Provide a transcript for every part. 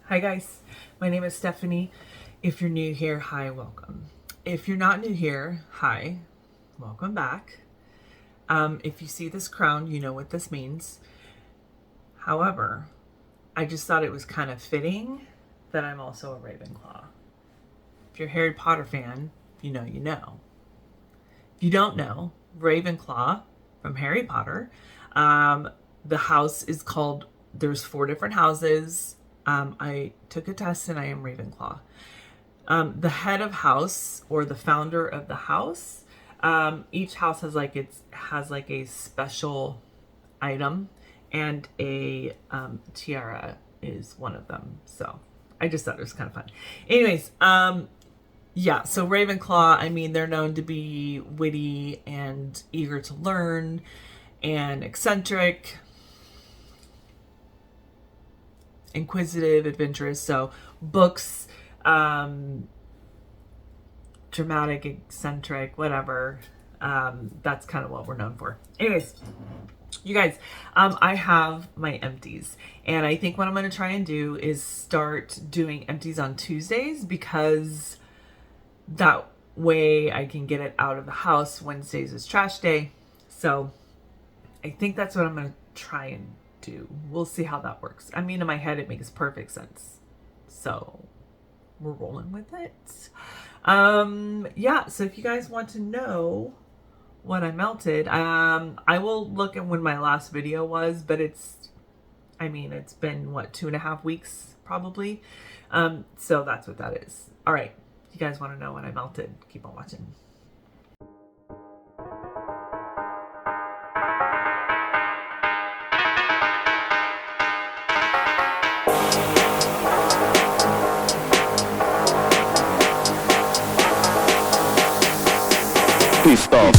Hi guys, my name is Stephanie. If you're new here, hi, welcome. If you're not new here, hi, welcome back. If you see this crown, you know what this means. However, I just thought it was kind of fitting that I'm also a Ravenclaw. If you're a Harry Potter fan, you know you know. If you don't know, Ravenclaw from Harry Potter, the house is called, there's 4 different houses. I took a test and I am Ravenclaw. The head of house, or the founder of the house, each house has like a special item, and a tiara is one of them. So I just thought it was kind of fun. Anyways, yeah, so Ravenclaw, I mean, they're known to be witty and eager to learn and eccentric, inquisitive, adventurous. So books, dramatic, eccentric, whatever. That's kind of what we're known for. Anyways, you guys, I have my empties, and I think what I'm going to try and do is start doing empties on Tuesdays, because that way I can get it out of the house. Wednesdays is trash day. So I think that's what I'm going to try and do. We'll see how that works. I mean, in my head, it makes perfect sense. So we're rolling with it. Yeah, so if you guys want to know what I melted, I will look at when my last video was, but it's been what, 2.5 weeks probably. So that's what that is. All right, if you guys want to know what I melted, keep on watching. Please stop.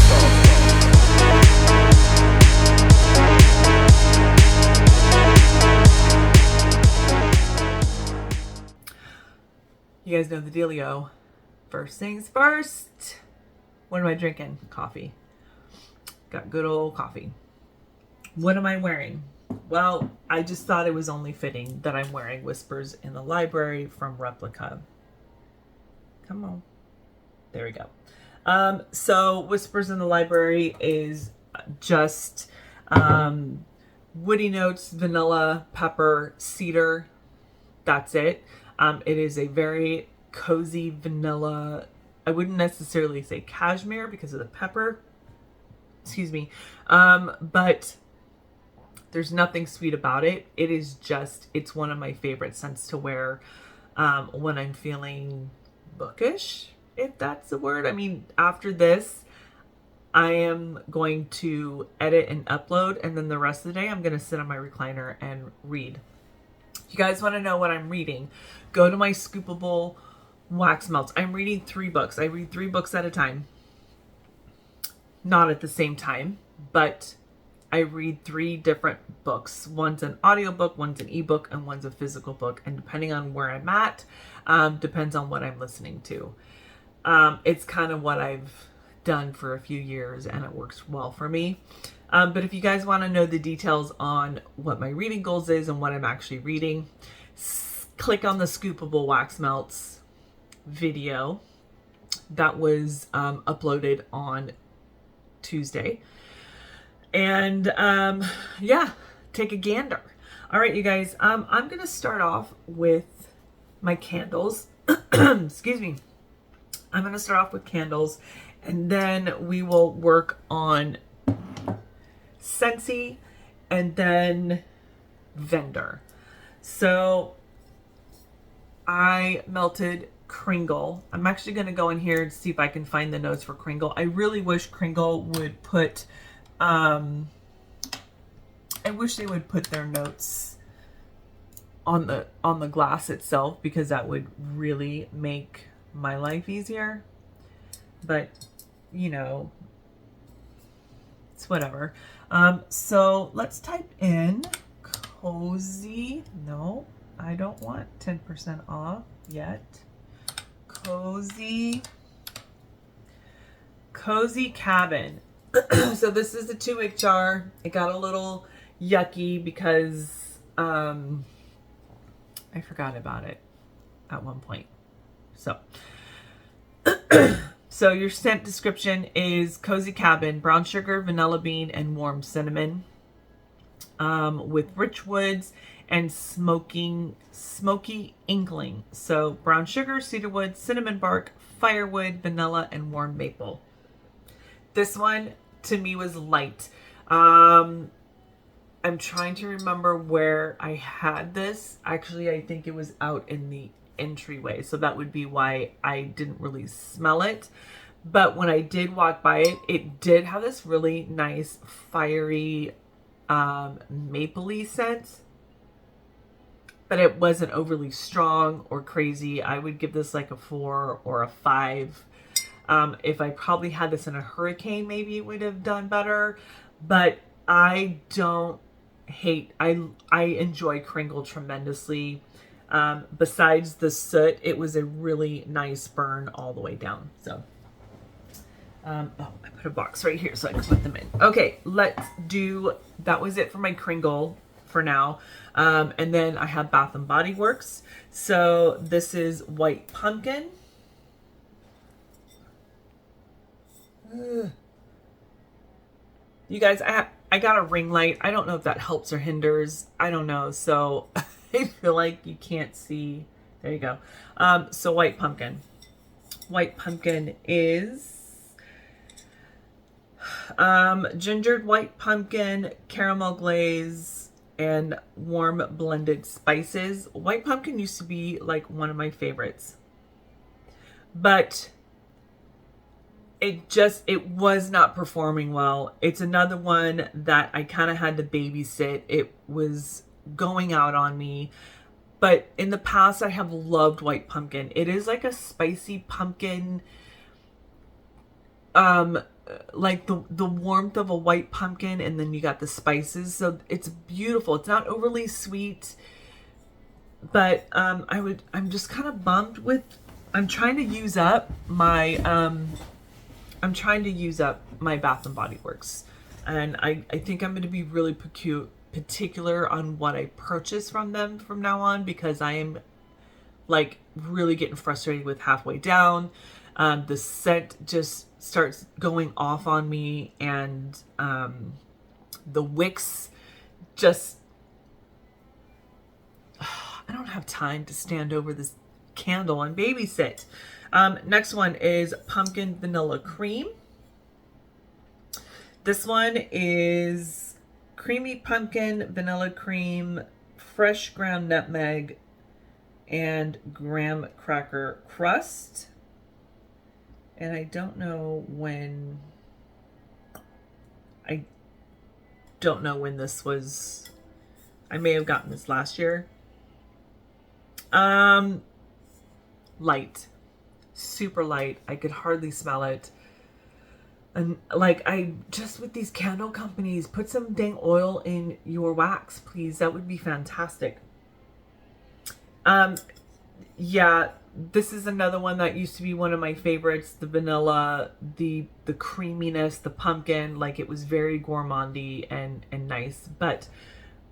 You guys know the dealio. First things first. What am I drinking? Coffee. Got good old coffee. What am I wearing? Well, I just thought it was only fitting that I'm wearing Whispers in the Library from Replica. Come on. There we go. So Whispers in the Library is just woody notes, vanilla, pepper, cedar. That's it. It is a very cozy vanilla. I wouldn't necessarily say cashmere because of the pepper. Excuse me. But there's nothing sweet about it. It is just, it's one of my favorite scents to wear when I'm feeling bookish, if that's the word. I mean, after this, I am going to edit and upload, and then the rest of the day, I'm going to sit on my recliner and read. If you guys want to know what I'm reading, go to my scoopable wax melts. I'm reading 3 books. I read 3 books at a time. Not at the same time, but I read 3 different books. One's an audiobook, one's an ebook, and one's a physical book. And depending on where I'm at, depends on what I'm listening to. It's kind of what I've done for a few years, and it works well for me. But if you guys want to know the details on what my reading goals is and what I'm actually reading, click on the Scoopable Wax Melts video that was uploaded on Tuesday. And yeah, take a gander. All right, you guys, I'm going to start off with my candles. Excuse me. I'm going to start off with candles, and then we will work on Scentsy and then Vendor. So I melted Kringle. I'm actually going to go in here and see if I can find the notes for Kringle. I really wish Kringle would put, I wish they would put their notes on the glass itself, because that would really make my life easier. But, you know, it's whatever. So let's type in cozy. No, I don't want 10% off yet. Cozy Cabin. So this is a 2-week jar. It got a little yucky because I forgot about it at one point. So, so your scent description is cozy cabin, brown sugar, vanilla bean, and warm cinnamon, with rich woods and smoky inkling. So brown sugar, cedarwood, cinnamon bark, firewood, vanilla, and warm maple. This one to me was light. I'm trying to remember where I had this. Actually, I think it was out in the entryway, so that would be why I didn't really smell it. But when I did walk by it, it did have this really nice fiery mapley scent, but it wasn't overly strong or crazy. I would give this like a 4 or a 5. If I probably had this in a hurricane, maybe it would have done better, but I don't hate, I enjoy Kringle tremendously. Besides the soot, it was a really nice burn all the way down. So, oh, I put a box right here so I can put them in. Okay, let's do, that was it for my Kringle for now. And then I have Bath and Body Works. So this is White Pumpkin. You guys, I got a ring light. I don't know if that helps or hinders. I don't know. So I feel like you can't see. There you go. So White Pumpkin. White Pumpkin is gingered white pumpkin, caramel glaze, and warm blended spices. White Pumpkin used to be like one of my favorites, but it was not performing well. It's another one that I kind of had to babysit. It was going out on me. But in the past, I have loved White Pumpkin. It is like a spicy pumpkin, like the warmth of a white pumpkin, and then you got the spices. So it's beautiful. It's not overly sweet, but I'm just kind of bummed with, I'm trying to use up my Bath and Body Works, and I think I'm going to be really particular on what I purchase from them from now on, because I am like really getting frustrated with halfway down. The scent just starts going off on me, and the wicks just, I don't have time to stand over this candle and babysit. Next one is Pumpkin Vanilla Cream. This one is creamy pumpkin, vanilla cream, fresh ground nutmeg, and graham cracker crust. And I don't know when this was. I may have gotten this last year. Light. Super light. I could hardly smell it. And like, I just, with these candle companies, put some dang oil in your wax, please. That would be fantastic. Yeah, this is another one that used to be one of my favorites. The vanilla, the creaminess, the pumpkin, like it was very gourmandy and nice. But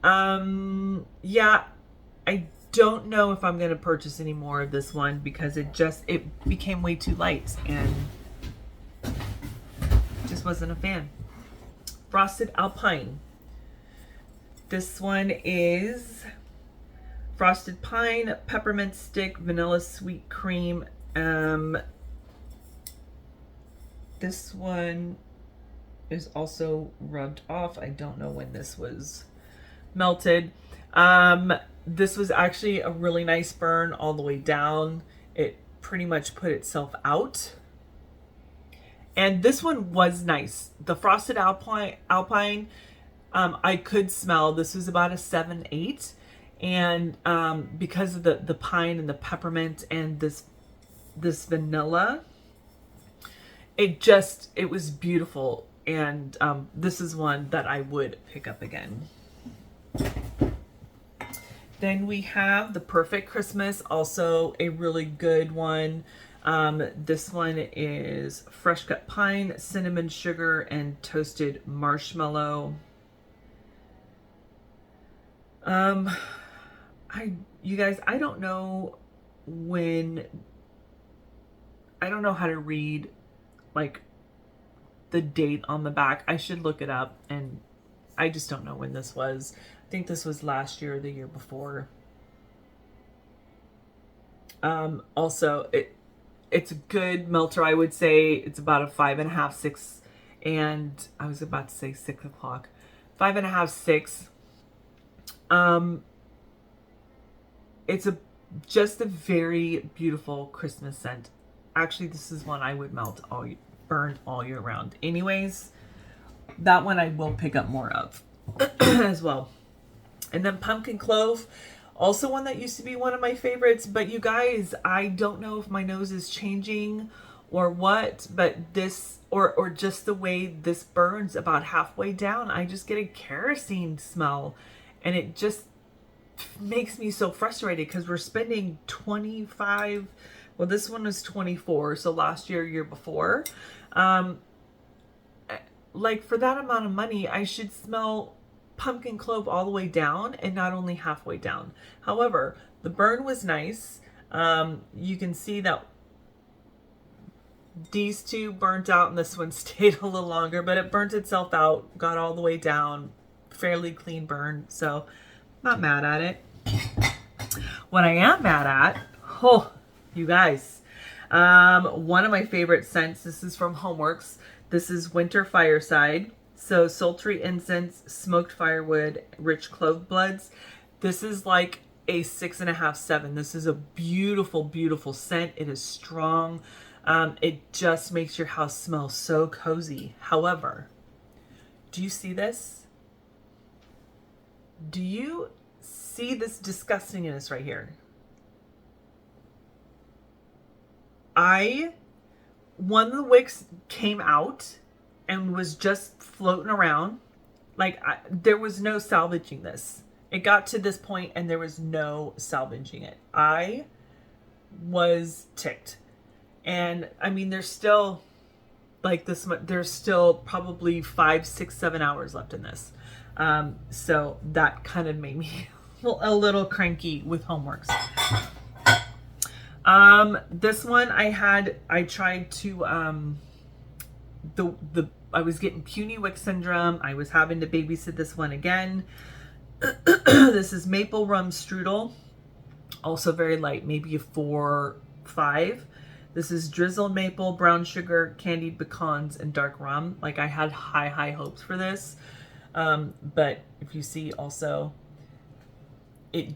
yeah, I don't know if I'm going to purchase any more of this one, because it became way too light and just wasn't a fan. Frosted Alpine. This one is frosted pine, peppermint stick, vanilla sweet cream. This one is also rubbed off. I don't know when this was melted. This was actually a really nice burn all the way down. It pretty much put itself out. And this one was nice. The Frosted Alpine, I could smell. This was about a 7-8. And because of the pine and the peppermint and this vanilla, it was beautiful. And this is one that I would pick up again. Then we have the Perfect Christmas, also a really good one. This one is fresh cut pine, cinnamon sugar, and toasted marshmallow. you guys, I don't know how to read like the date on the back. I should look it up, and I just don't know when this was. I think this was last year or the year before. Also, it's a good melter. I would say it's about a 5.5, 6, and I was about to say 6 o'clock. 5.5, 6. It's just a very beautiful Christmas scent. Actually, this is one I would burn all year round. Anyways, that one I will pick up more of as well. And then pumpkin clove, also one that used to be one of my favorites. But you guys, I don't know if my nose is changing or what, but this, or just the way this burns about halfway down, I just get a kerosene smell, and it just makes me so frustrated because we're spending 25, well, this one was 24, so last year before, like for that amount of money, I should smell pumpkin clove all the way down and not only halfway down. However, the burn was nice. You can see that these two burnt out and this one stayed a little longer, but it burnt itself out, got all the way down, fairly clean burn, so not mad at it. What I am mad at, oh, you guys, one of my favorite scents, this is from Homewox. This is Winter Fireside. So sultry incense, smoked firewood, rich clove bloods. This is like a 6.5, 7. This is a beautiful, beautiful scent. It is strong. It just makes your house smell so cozy. However, do you see this? Do you see this disgustingness right here? One of the wicks came out and was just floating around. Like, there was no salvaging this. It got to this point and there was no salvaging it. I was ticked. And I mean, there's still like this, there's still probably 5, 6, 7 hours left in this. So that kind of made me a little cranky with Homewox. This one I tried to, I was getting puny wick syndrome. I was having to babysit this one again. This is maple rum strudel, also very light, maybe a 4, 5. This is drizzled maple, brown sugar, candied pecans, and dark rum. Like, I had high hopes for this. But if you see also, it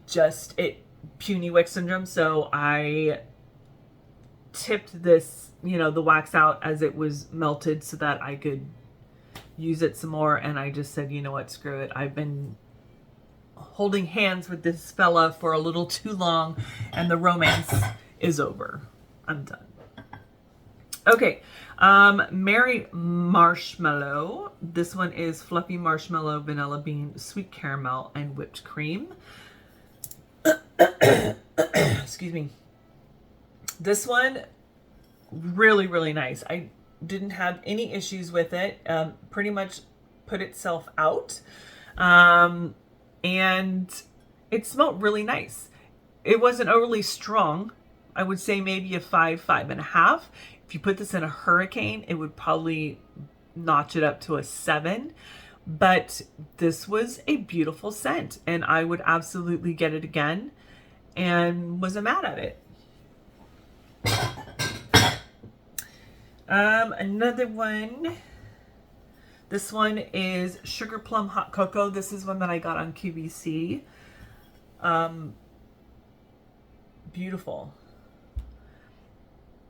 puny wick syndrome. So I tipped this, the wax out as it was melted so that I could use it some more. And I just said, you know what, screw it. I've been holding hands with this fella for a little too long and the romance is over. I'm done. Okay. Merry Marshmallow. This one is fluffy marshmallow, vanilla bean, sweet caramel, and whipped cream. Excuse me. This one, really, really nice. I didn't have any issues with it. Pretty much put itself out. And it smelled really nice. It wasn't overly strong. I would say maybe a 5, 5.5. If you put this in a hurricane, it would probably notch it up to a 7. But this was a beautiful scent, and I would absolutely get it again, and wasn't mad at it. Another one. This one is Sugar Plum Hot Cocoa. This is one that I got on QVC. Beautiful.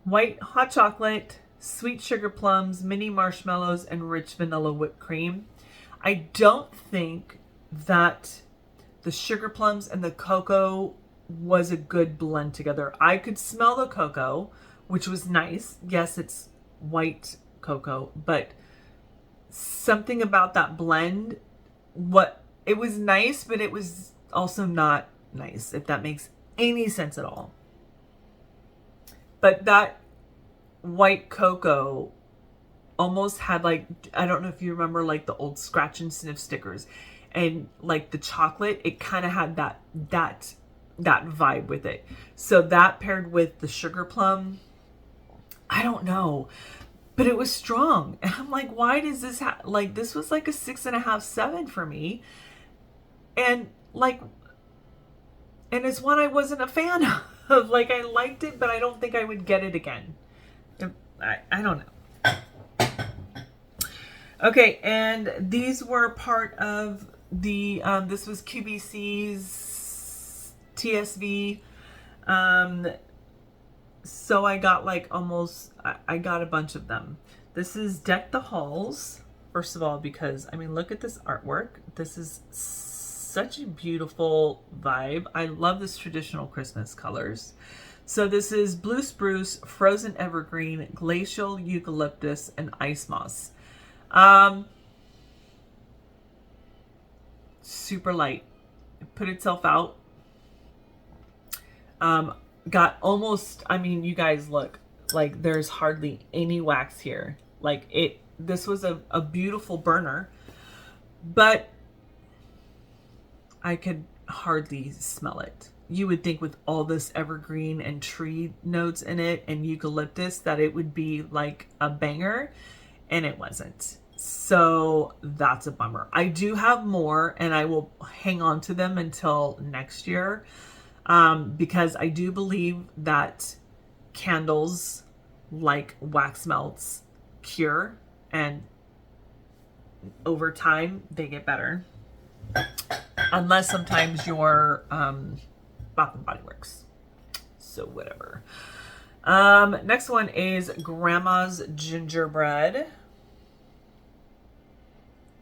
White hot chocolate, sweet sugar plums, mini marshmallows, and rich vanilla whipped cream. I don't think that the sugar plums and the cocoa was a good blend together. I could smell the cocoa, which was nice. Yes, it's white cocoa, but something about that blend, it was nice, but it was also not nice, if that makes any sense at all. But that white cocoa almost had like, I don't know if you remember like the old scratch and sniff stickers, and like the chocolate, it kind of had that that vibe with it. So that paired with the sugar plum, I don't know, but it was strong. And I'm like, why does this like, this was like a 6.5, 7 for me. And like, and it's one I wasn't a fan of. Like, I liked it, but I don't think I would get it again. I don't know. Okay, and these were part of the, this was QVC's TSV. So I got like almost, I got a bunch of them. This is Deck the Halls, first of all, because, I mean, look at this artwork. This is such a beautiful vibe. I love this traditional Christmas colors. So this is Blue Spruce, Frozen Evergreen, Glacial Eucalyptus, and Ice Moss. Super light. It put itself out. Got almost, I mean, you guys look, like there's hardly any wax here. Like this was a beautiful burner, but I could hardly smell it. You would think with all this evergreen and tree notes in it and eucalyptus that it would be like a banger, and it wasn't. So that's a bummer. I do have more, and I will hang on to them until next year, because I do believe that candles like wax melts cure, and over time they get better. Unless sometimes you're Bath and Body Works. So whatever. Next one is Grandma's Gingerbread.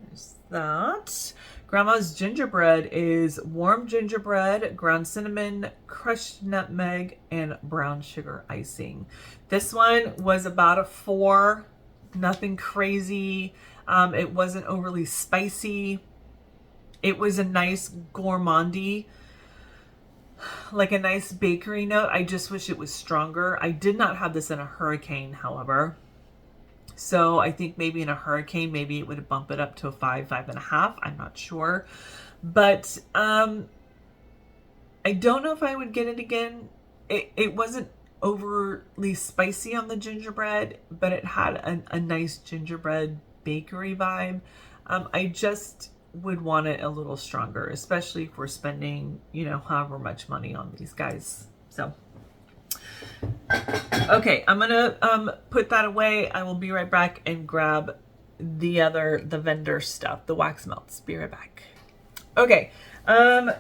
There's that. Grandma's Gingerbread is warm gingerbread, ground cinnamon, crushed nutmeg, and brown sugar icing. This one was about a 4. Nothing crazy. It wasn't overly spicy. It was a nice gourmandy, like a nice bakery note. I just wish it was stronger. I did not have this in a hurricane, however. So I think maybe in a hurricane, maybe it would bump it up to a 5, 5.5. I'm not sure. But I don't know if I would get it again. It wasn't overly spicy on the gingerbread, but it had a nice gingerbread bakery vibe. I just would want it a little stronger, especially if we're spending, you know, however much money on these guys. So okay, I'm gonna put that away. I will be right back and grab the vendor stuff, the wax melts. Be right back. Okay,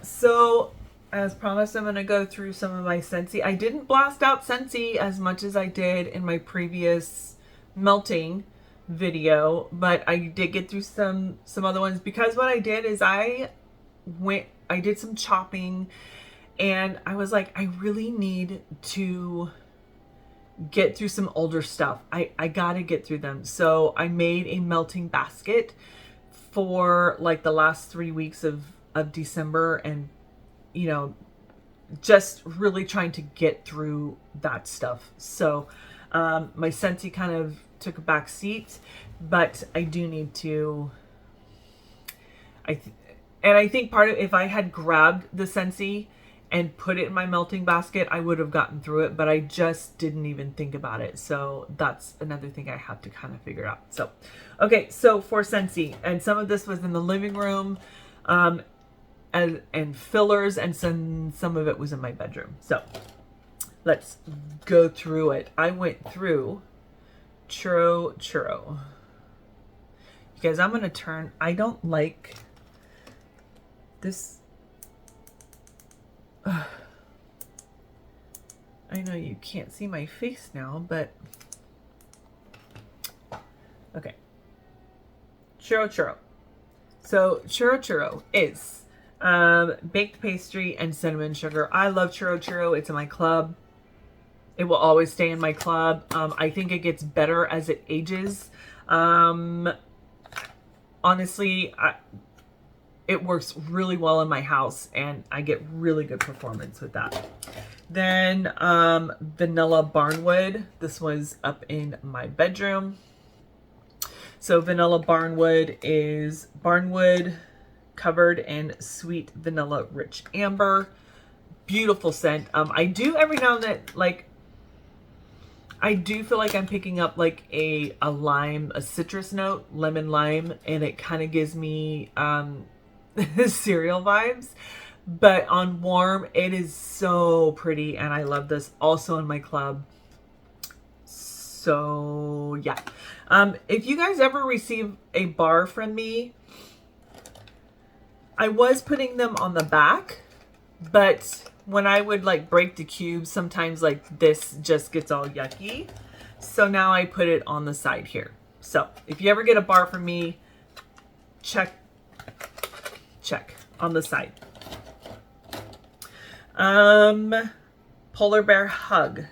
so as promised, I'm gonna go through some of my Scentsy. I didn't blast out Scentsy as much as I did in my previous melting video, but I did get through some other ones, because what I did is I did some chopping, and I was like, I really need to get through some older stuff. I gotta get through them. So I made a melting basket for like the last 3 weeks of December, and you know, just really trying to get through that stuff. So my Scentsy kind of took a back seat, but I do need to, I think part of, if I had grabbed the Scentsy and put it in my melting basket, I would have gotten through it, but I just didn't even think about it. So that's another thing I have to kind of figure out. So, okay, so for Scentsy, and some of this was in the living room, and fillers, and some of it was in my bedroom. So let's go through it. I went through Churro. You guys, I'm gonna turn, I don't like this. I know you can't see my face now, but okay. Churro. So Churro is baked pastry and cinnamon sugar. I love Churro. It's in my club. It will always stay in my club. I think it gets better as it ages. Honestly, it works really well in my house, and I get really good performance with that. Then vanilla barnwood. This was up in my bedroom. So vanilla barnwood is barnwood covered in sweet vanilla rich amber. beautiful scent. I do every now and then, like, I do feel like I'm picking up like a lime, a citrus note, lemon lime, and it kind of gives me cereal vibes. But on warm, it is so pretty, and I love this. Also in my club. So yeah. If you guys ever receive a bar from me, I was putting them on the back, but when I would like break the cubes, sometimes like this just gets all yucky. So now I put it on the side here. So if you ever get a bar from me, check on the side. Polar Bear Hug.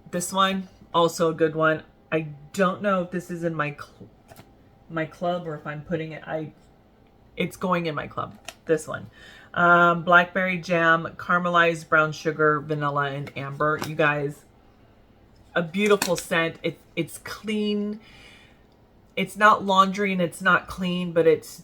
This one, also a good one. I don't know if this is in my club or if I'm putting it, it's going in my club. This one. Blackberry jam, caramelized brown sugar, vanilla, and amber. You guys, a beautiful scent. It's clean. It's not laundry and it's not clean, but it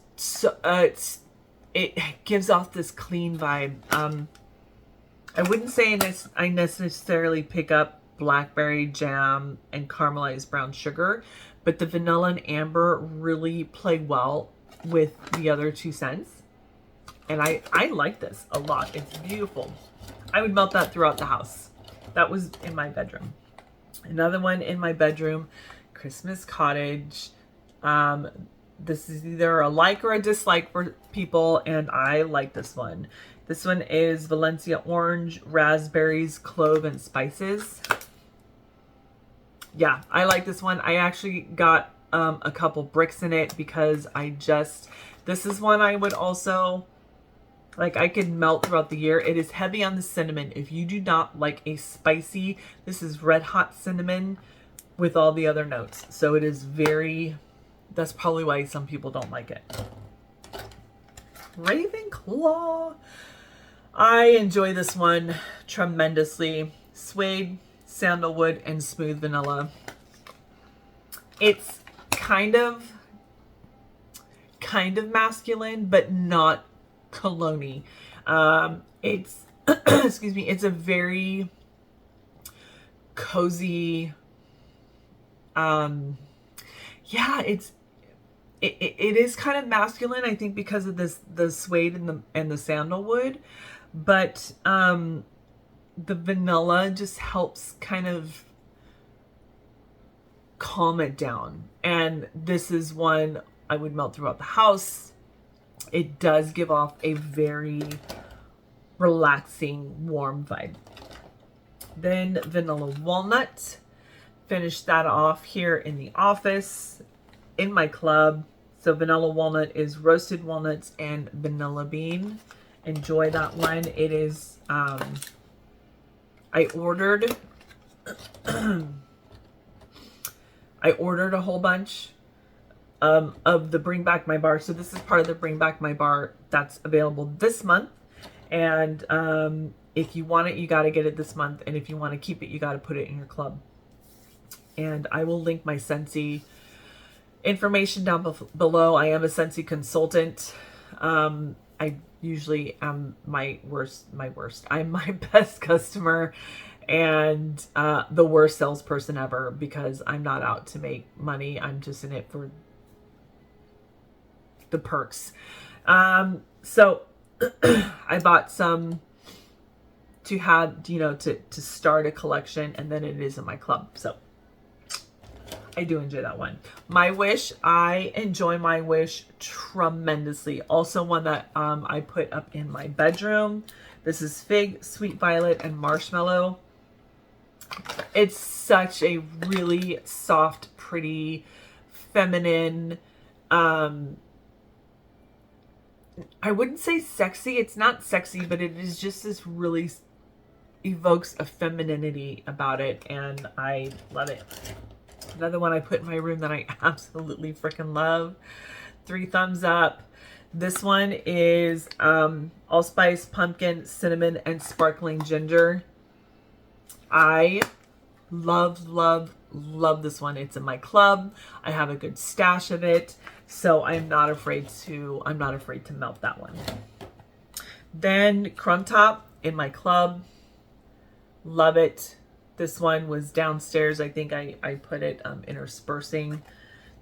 gives off this clean vibe. I wouldn't say I necessarily pick up blackberry jam and caramelized brown sugar, but the vanilla and amber really play well with the other two scents. And I like this a lot. It's beautiful. I would melt that throughout the house. That was in my bedroom. Another one in my bedroom, Christmas Cottage. This is either a like or a dislike for people, and I like this one. This one is Valencia Orange, Raspberries, Clove, and Spices. Yeah, I like this one. I actually got a couple bricks in it because this is one I would also, like, I could melt throughout the year. It is heavy on the cinnamon. If you do not like a spicy, this is red hot cinnamon with all the other notes. So it is very, that's probably why some people don't like it. Ravenclaw. I enjoy this one tremendously. Suede, sandalwood, and smooth vanilla. It's kind of masculine, but not cologne-y. It's excuse me, it's a very cozy, yeah, it is kind of masculine, I think, because of the suede and the sandalwood, but the vanilla just helps kind of calm it down. And this is one I would melt throughout the house. It does give off a very relaxing, warm vibe. Then vanilla walnut. Finish that off here in the office, in my club. So vanilla walnut is roasted walnuts and vanilla bean. Enjoy that one. It is, I ordered a whole bunch of the Bring Back My Bar. So this is part of the Bring Back My Bar that's available this month. And if you want it, you got to get it this month. And if you want to keep it, you got to put it in your club. And I will link my Scentsy information down below. I am a Scentsy consultant. I usually am my worst. I'm my best customer and the worst salesperson ever, because I'm not out to make money. I'm just in it for the perks. So I bought some to have, to start a collection, and then it is in my club. So I do enjoy that one. My Wish, I enjoy My Wish tremendously. Also one that I put up in my bedroom. This is Fig, Sweet Violet, and Marshmallow. It's such a really soft, pretty, feminine, I wouldn't say sexy. It's not sexy, but it is just this really evokes a femininity about it, and I love it. Another one I put in my room that I absolutely freaking love. 3 thumbs up. This one is allspice, pumpkin, cinnamon, and sparkling ginger. I love this one. It's in my club. I have a good stash of it, so I'm not afraid to melt that one. Then Crumb Top in my club. Love it. This one was downstairs. I think I put it interspersing.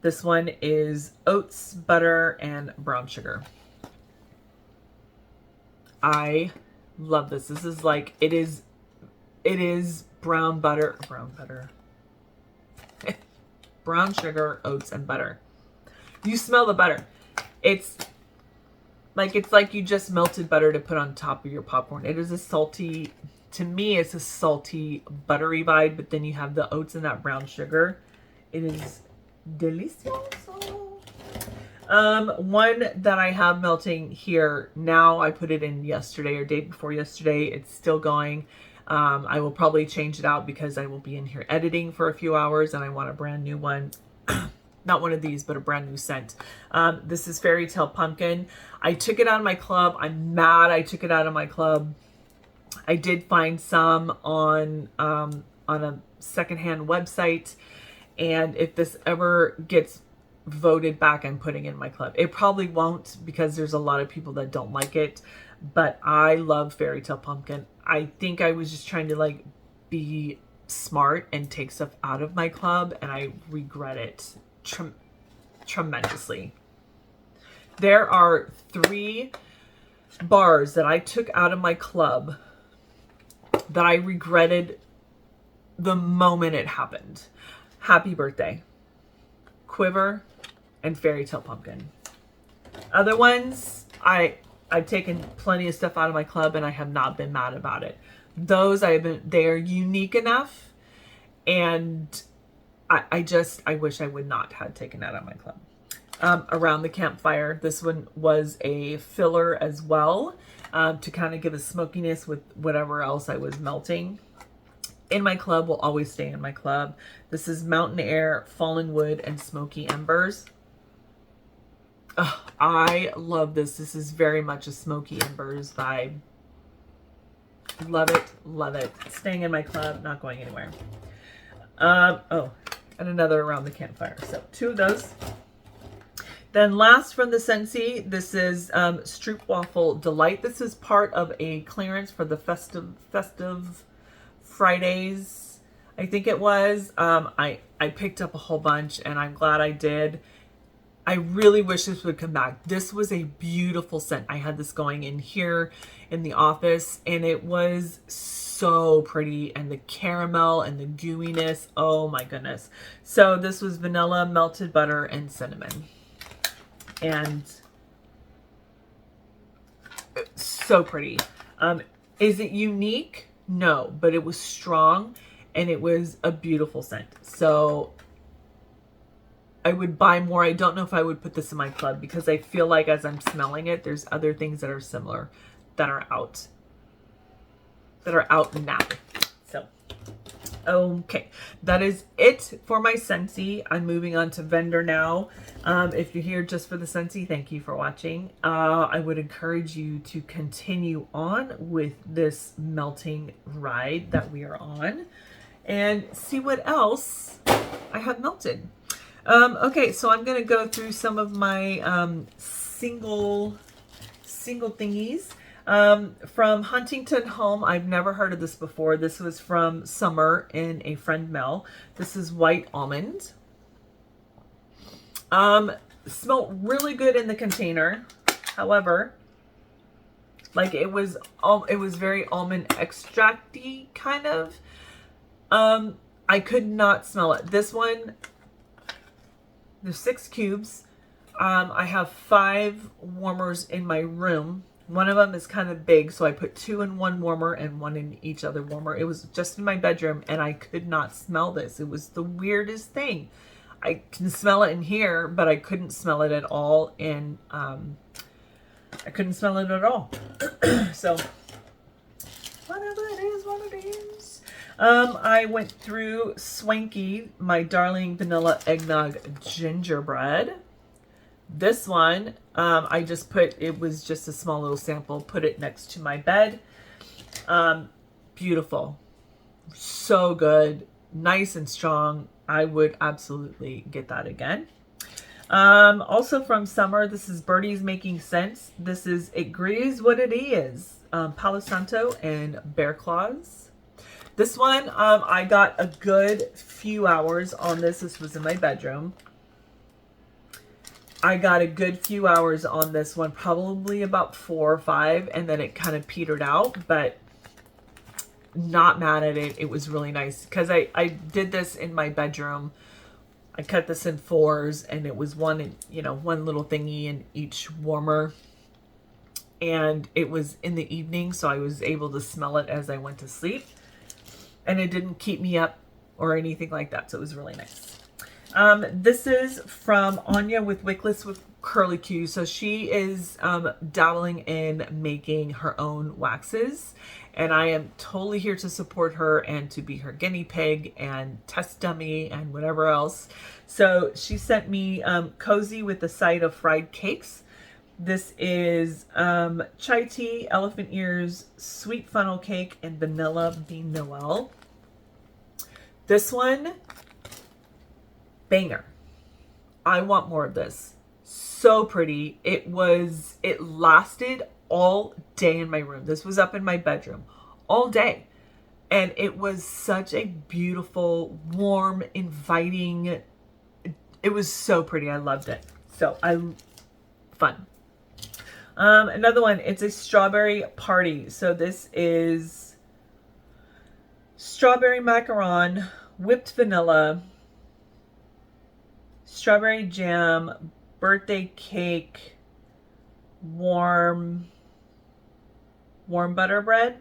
This one is oats, butter, and brown sugar. I love this. This is like, it is brown sugar, oats, and butter. You smell the butter. It's like you just melted butter to put on top of your popcorn. It is a salty, to me, it's a salty, buttery vibe, but then you have the oats and that brown sugar. It is delicioso. One that I have melting here now, I put it in yesterday or day before yesterday. It's still going. I will probably change it out because I will be in here editing for a few hours and I want a brand new one. Not one of these, but a brand new scent. This is Fairy Tale Pumpkin. I took it out of my club. I'm mad I took it out of my club. I did find some on a secondhand website. And if this ever gets voted back, I'm putting it in my club. It probably won't because there's a lot of people that don't like it. But I love Fairy Tale Pumpkin. I think I was just trying to like be smart and take stuff out of my club, and I regret it tremendously. There are 3 bars that I took out of my club that I regretted the moment it happened. Happy Birthday, Quiver, and Fairy Tale Pumpkin. Other ones, I've taken plenty of stuff out of my club and I have not been mad about it. Those they are unique enough, and I wish I would not have taken that out of my club. Around the Campfire, this one was a filler as well, to kind of give a smokiness with whatever else I was melting. In my club, will always stay in my club. This is Mountain Air, Fallen Wood, and Smoky Embers. I love this. This is very much a Smoky Embers vibe. Love it. Love it. Staying in my club, not going anywhere. Oh, and another Around the Campfire. So 2 of those. Then last from the Scentsy, this is Stroop Waffle Delight. This is part of a clearance for the festive Fridays, I think it was. I picked up a whole bunch and I'm glad I did. I really wish this would come back. This was a beautiful scent. I had this going in here in the office and it was so pretty, and the caramel and the gooiness, oh my goodness. So this was vanilla, melted butter, and cinnamon. And so pretty. Is it unique? No, but it was strong and it was a beautiful scent. So I would buy more. I don't know if I would put this in my club because I feel like as I'm smelling it, there's other things that are similar that are out now. So, okay, that is it for my Scentsy. I'm moving on to vendor now. If you're here just for the Scentsy, thank you for watching. I would encourage you to continue on with this melting ride that we are on and see what else I have melted. Okay, so I'm going to go through some of my single thingies. From Huntington Home, I've never heard of this before. This was from Summer in a friend mail. This is White Almond. Smelled really good in the container. However, like it was very almond extract-y kind of. I could not smell it. This one, there's 6 cubes. I have 5 warmers in my room. One of them is kind of big, so I put 2 in one warmer and 1 in each other warmer. It was just in my bedroom, and I could not smell this. It was the weirdest thing. I can smell it in here, but I couldn't smell it at all in, I couldn't smell it at all. So, whatever it is, what it is. I went through Swanky, my darling vanilla eggnog gingerbread. This one, I just put, it was just a small little sample, put it next to my bed. Beautiful. So good. Nice and strong. I would absolutely get that again. Also from Summer, this is Birdie's Making Sense. This is It Grieves What It Is. Palo Santo and Bear Claws. This one, I got a good few hours on this. This was in my bedroom. I got a good few hours on this one, probably about 4 or 5, and then it kind of petered out, but not mad at it. It was really nice because I did this in my bedroom. I cut this in 4s, and it was one little thingy in each warmer. And it was in the evening, so I was able to smell it as I went to sleep. And it didn't keep me up or anything like that, so it was really nice. This is from Anya with Wickless with Curly Q. So she is dabbling in making her own waxes. And I am totally here to support her and to be her guinea pig and test dummy and whatever else. So she sent me Cozy with the side of fried cakes. This is chai tea, elephant ears, sweet funnel cake, and vanilla bean noel. This one, banger. I want more of this. So pretty. It lasted all day in my room. This was up in my bedroom all day. And it was such a beautiful, warm, inviting, it was so pretty. I loved it. So fun. Another one, it's a strawberry party. So this is strawberry macaron, whipped vanilla, strawberry jam, birthday cake, warm butter bread.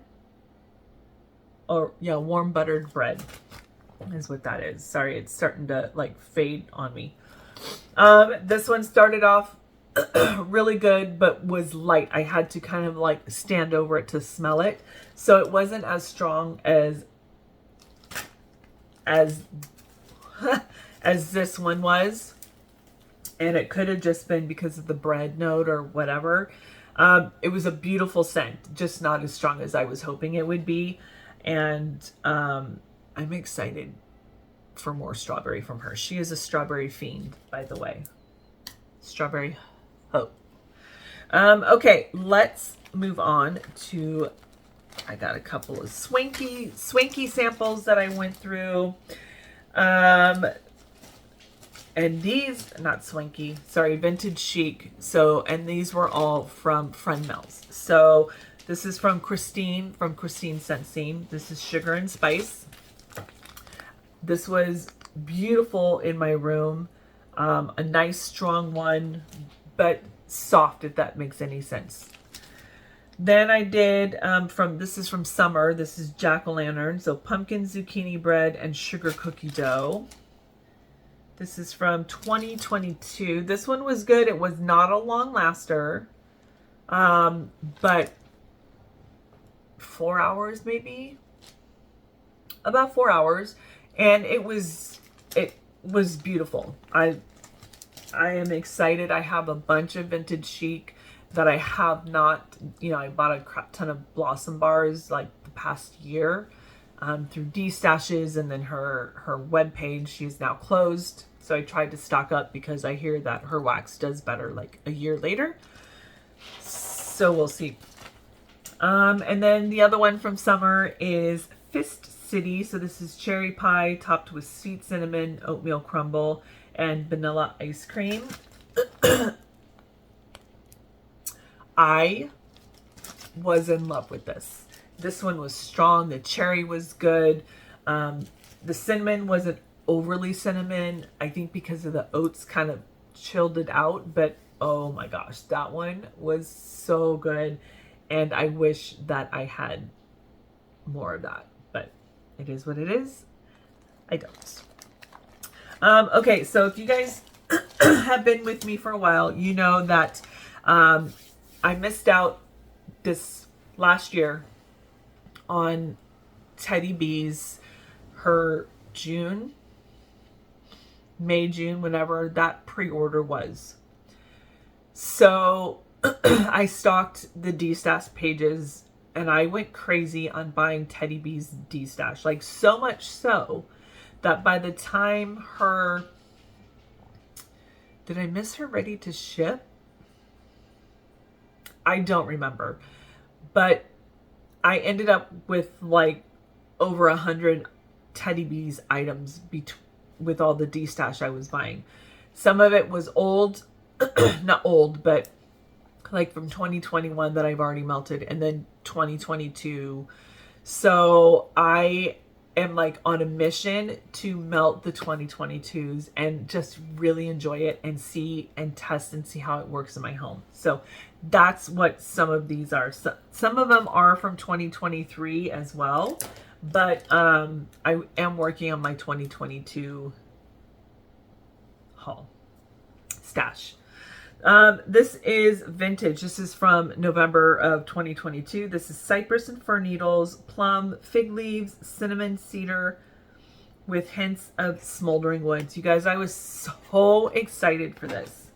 Or yeah, warm buttered bread is what that is. Sorry, it's starting to like fade on me. This one started off really good, but was light. I had to kind of like stand over it to smell it. So it wasn't as strong as this one was. And it could have just been because of the bread note or whatever. It was a beautiful scent, just not as strong as I was hoping it would be. And I'm excited for more strawberry from her. She is a strawberry fiend, by the way. Strawberry hope. Okay, let's move on to, I got a couple of swanky samples that I went through. And these, not swanky, sorry, vintage chic. So, and these were all from Friend Mel's. So this is from Christine Scentsy. This is Sugar and Spice. This was beautiful in my room. A nice strong one, but soft, if that makes any sense. Then I did this is from Summer. This is Jack-o'-lantern. So pumpkin zucchini bread and sugar cookie dough. This is from 2022. This one was good. It was not a long laster. But 4 hours maybe. About 4 hours. And it was beautiful. I am excited. I have a bunch of vintage chic that I have not, I bought a crap ton of Blossom bars like the past year through D-Stashes, and then her webpage, she's now closed. So I tried to stock up because I hear that her wax does better like a year later. So we'll see. And then the other one from Summer is Fist City. So this is cherry pie topped with sweet cinnamon, oatmeal crumble, and vanilla ice cream. I was in love with this. This one was strong. The cherry was good. The cinnamon wasn't overly cinnamon. I think because of the oats kind of chilled it out. But oh my gosh, that one was so good. And I wish that I had more of that. But it is what it is. I don't. Okay, so if you guys have been with me for a while, you know that I missed out this last year on Teddy B's, her May, June, whenever that pre-order was. So I stalked the D-Stash pages and I went crazy on buying Teddy B's D-Stash. Like so much so that by the time Did I miss her ready to ship? I don't remember. But I ended up with like over 100 Teddy Bees items with all the D-stash I was buying. Some of it was old, not old, but like from 2021 that I've already melted, and then 2022. So I am like on a mission to melt the 2022s and just really enjoy it and see and test and see how it works in my home. So that's what some of these are. So, some of them are from 2023 as well, but I am working on my 2022 haul stash. This is vintage. This is from November of 2022. This is cypress and fir needles, plum, fig leaves, cinnamon, cedar, with hints of smoldering woods. You guys, I was so excited for this.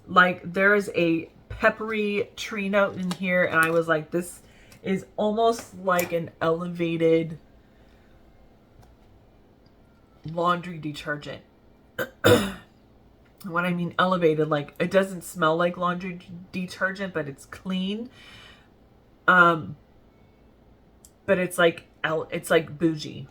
Like, there is a peppery tree note in here, and I was like, this is almost like an elevated laundry detergent. When I mean elevated, like, it doesn't smell like laundry detergent, but it's clean. But it's like bougie.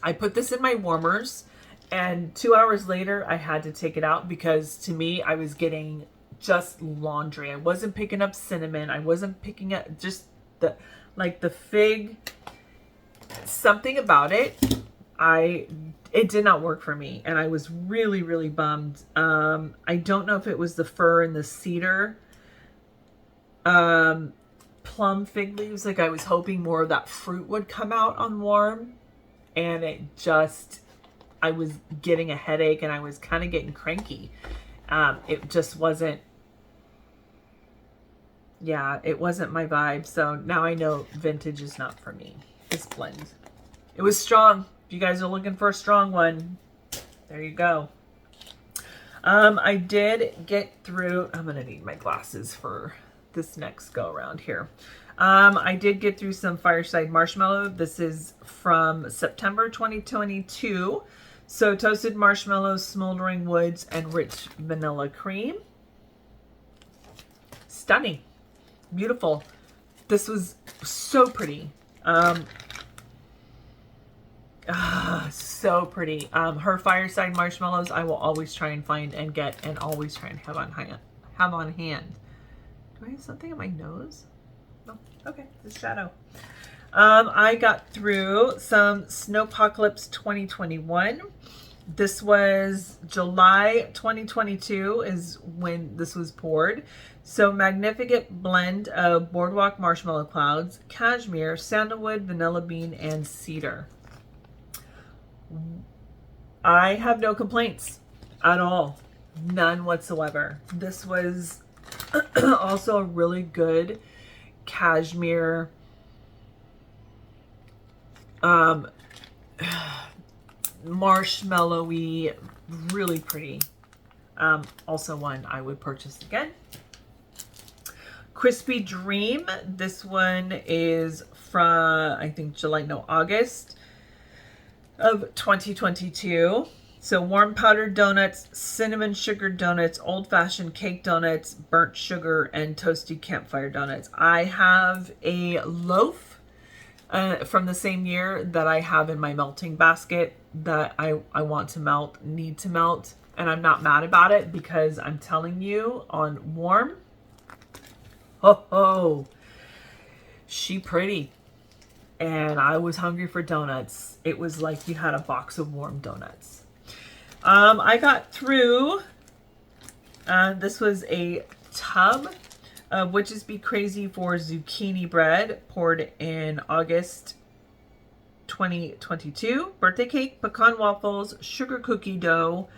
I put this in my warmers, and 2 hours later I had to take it out because to me I was getting just laundry. I wasn't picking up cinnamon. I wasn't picking up just the fig. Something about it, it did not work for me, and I was really, really bummed. I don't know if it was the fir and the cedar. Plum fig leaves, like I was hoping more of that fruit would come out on warm, and I was getting a headache and I was kind of getting cranky. It just wasn't, it wasn't my vibe. So now I know vintage is not for me. This blend. It was strong. If you guys are looking for a strong one, there you go. I did get through, I'm going to need my glasses for this next go around here. I did get through some Fireside Marshmallow. This is from September 2022. So toasted marshmallows, smoldering woods, and rich vanilla cream. Stunning. Beautiful. This was so pretty. So pretty. Her Fireside Marshmallows I will always try and find and get, and always try and have on hand. Do I have something on my nose? No. Okay, it's a shadow. I got through some Snowpocalypse 2021. This was July 2022 is when this was poured. So magnificent blend of boardwalk marshmallow clouds, cashmere, sandalwood, vanilla bean, and cedar. I have no complaints at all. None whatsoever. This was also a really good cashmere marshmallowy, really pretty. Also one I would purchase again. Crispy Dream. This one is from, I think, August of 2022. So warm powdered donuts, cinnamon sugar donuts, old-fashioned cake donuts, burnt sugar, and toasty campfire donuts. I have a loaf from the same year that I have in my melting basket that I want to melt, need to melt. And I'm not mad about it because I'm telling you, on warm, she pretty. And I was hungry for donuts. It was like you had a box of warm donuts. I got through, this was a tub of Witches Be Crazy for zucchini bread, poured in August 2022. Birthday cake, pecan waffles, sugar cookie dough,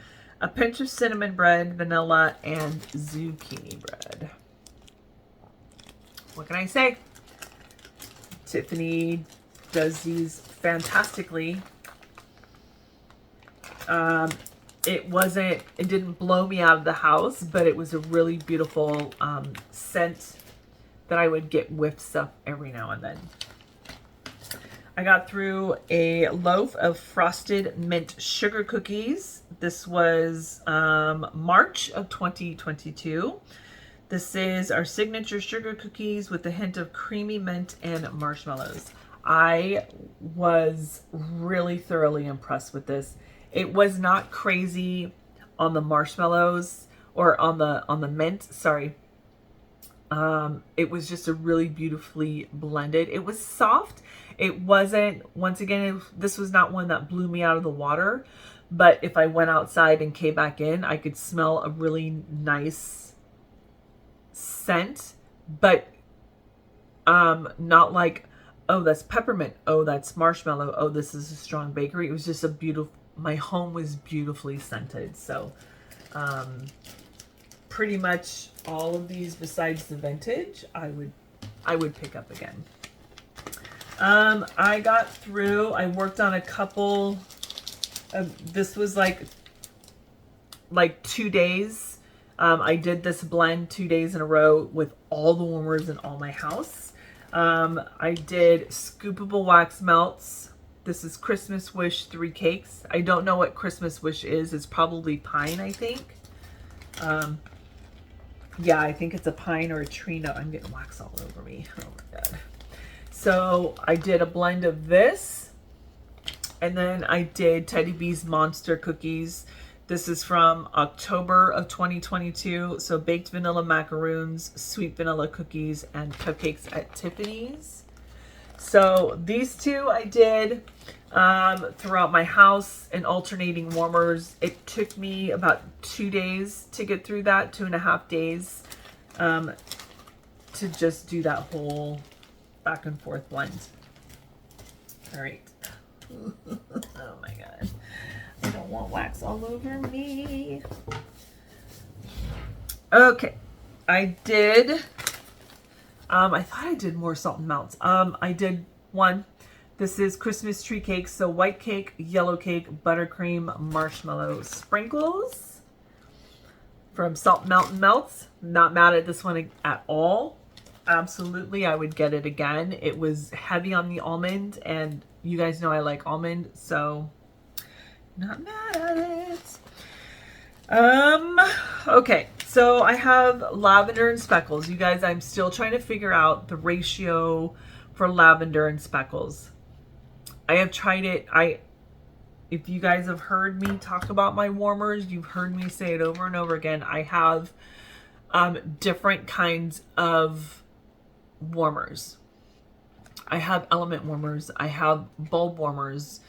a pinch of cinnamon bread, vanilla, and zucchini bread. What can I say? Tiffany does these fantastically. It didn't blow me out of the house, but it was a really beautiful scent that I would get whiffs of every now and then. I got through a loaf of frosted mint sugar cookies. This was March of 2022. This is our signature sugar cookies with a hint of creamy mint and marshmallows. I was really thoroughly impressed with this. It was not crazy on the marshmallows or on the mint, sorry. It was just a really beautifully blended. It was soft. It wasn't, once again, this was not one that blew me out of the water, but if I went outside and came back in, I could smell a really nice scent, but not like, oh, that's peppermint, oh, that's marshmallow, oh, this is a strong bakery. It was just a beautiful, my home was beautifully scented. So pretty much all of these besides the vintage I would pick up again. I got through, I worked on a couple of, this was like 2 days. I did this blend 2 days in a row with all the warmers in all my house. I did scoopable wax melts. This is Christmas Wish 3 cakes. I don't know what Christmas Wish is. It's probably pine, I think. Yeah, I think it's a pine or a tree. No, I'm getting wax all over me. Oh my God. So I did a blend of this. And then I did Teddy B's Monster Cookies. This is from October of 2022. So baked vanilla macaroons, sweet vanilla cookies, and cupcakes at Tiffany's. So these two I did throughout my house in alternating warmers. It took me about 2 days to get through that, 2.5 days, to just do that whole back and forth blend. All right. Oh my God. I don't want wax all over me. Okay. I did, I thought I did more salt and melts. I did one. This is Christmas tree cake. So white cake, yellow cake, buttercream, marshmallow sprinkles from Salt Melt and Melts. Not mad at this one at all. Absolutely, I would get it again. It was heavy on the almond, and you guys know I like almond, so not mad at it. Okay, so I have lavender and speckles. You guys, I'm still trying to figure out the ratio for lavender and speckles. I have tried it. If you guys have heard me talk about my warmers, you've heard me say it over and over again. I have different kinds of warmers. I have element warmers. I have bulb warmers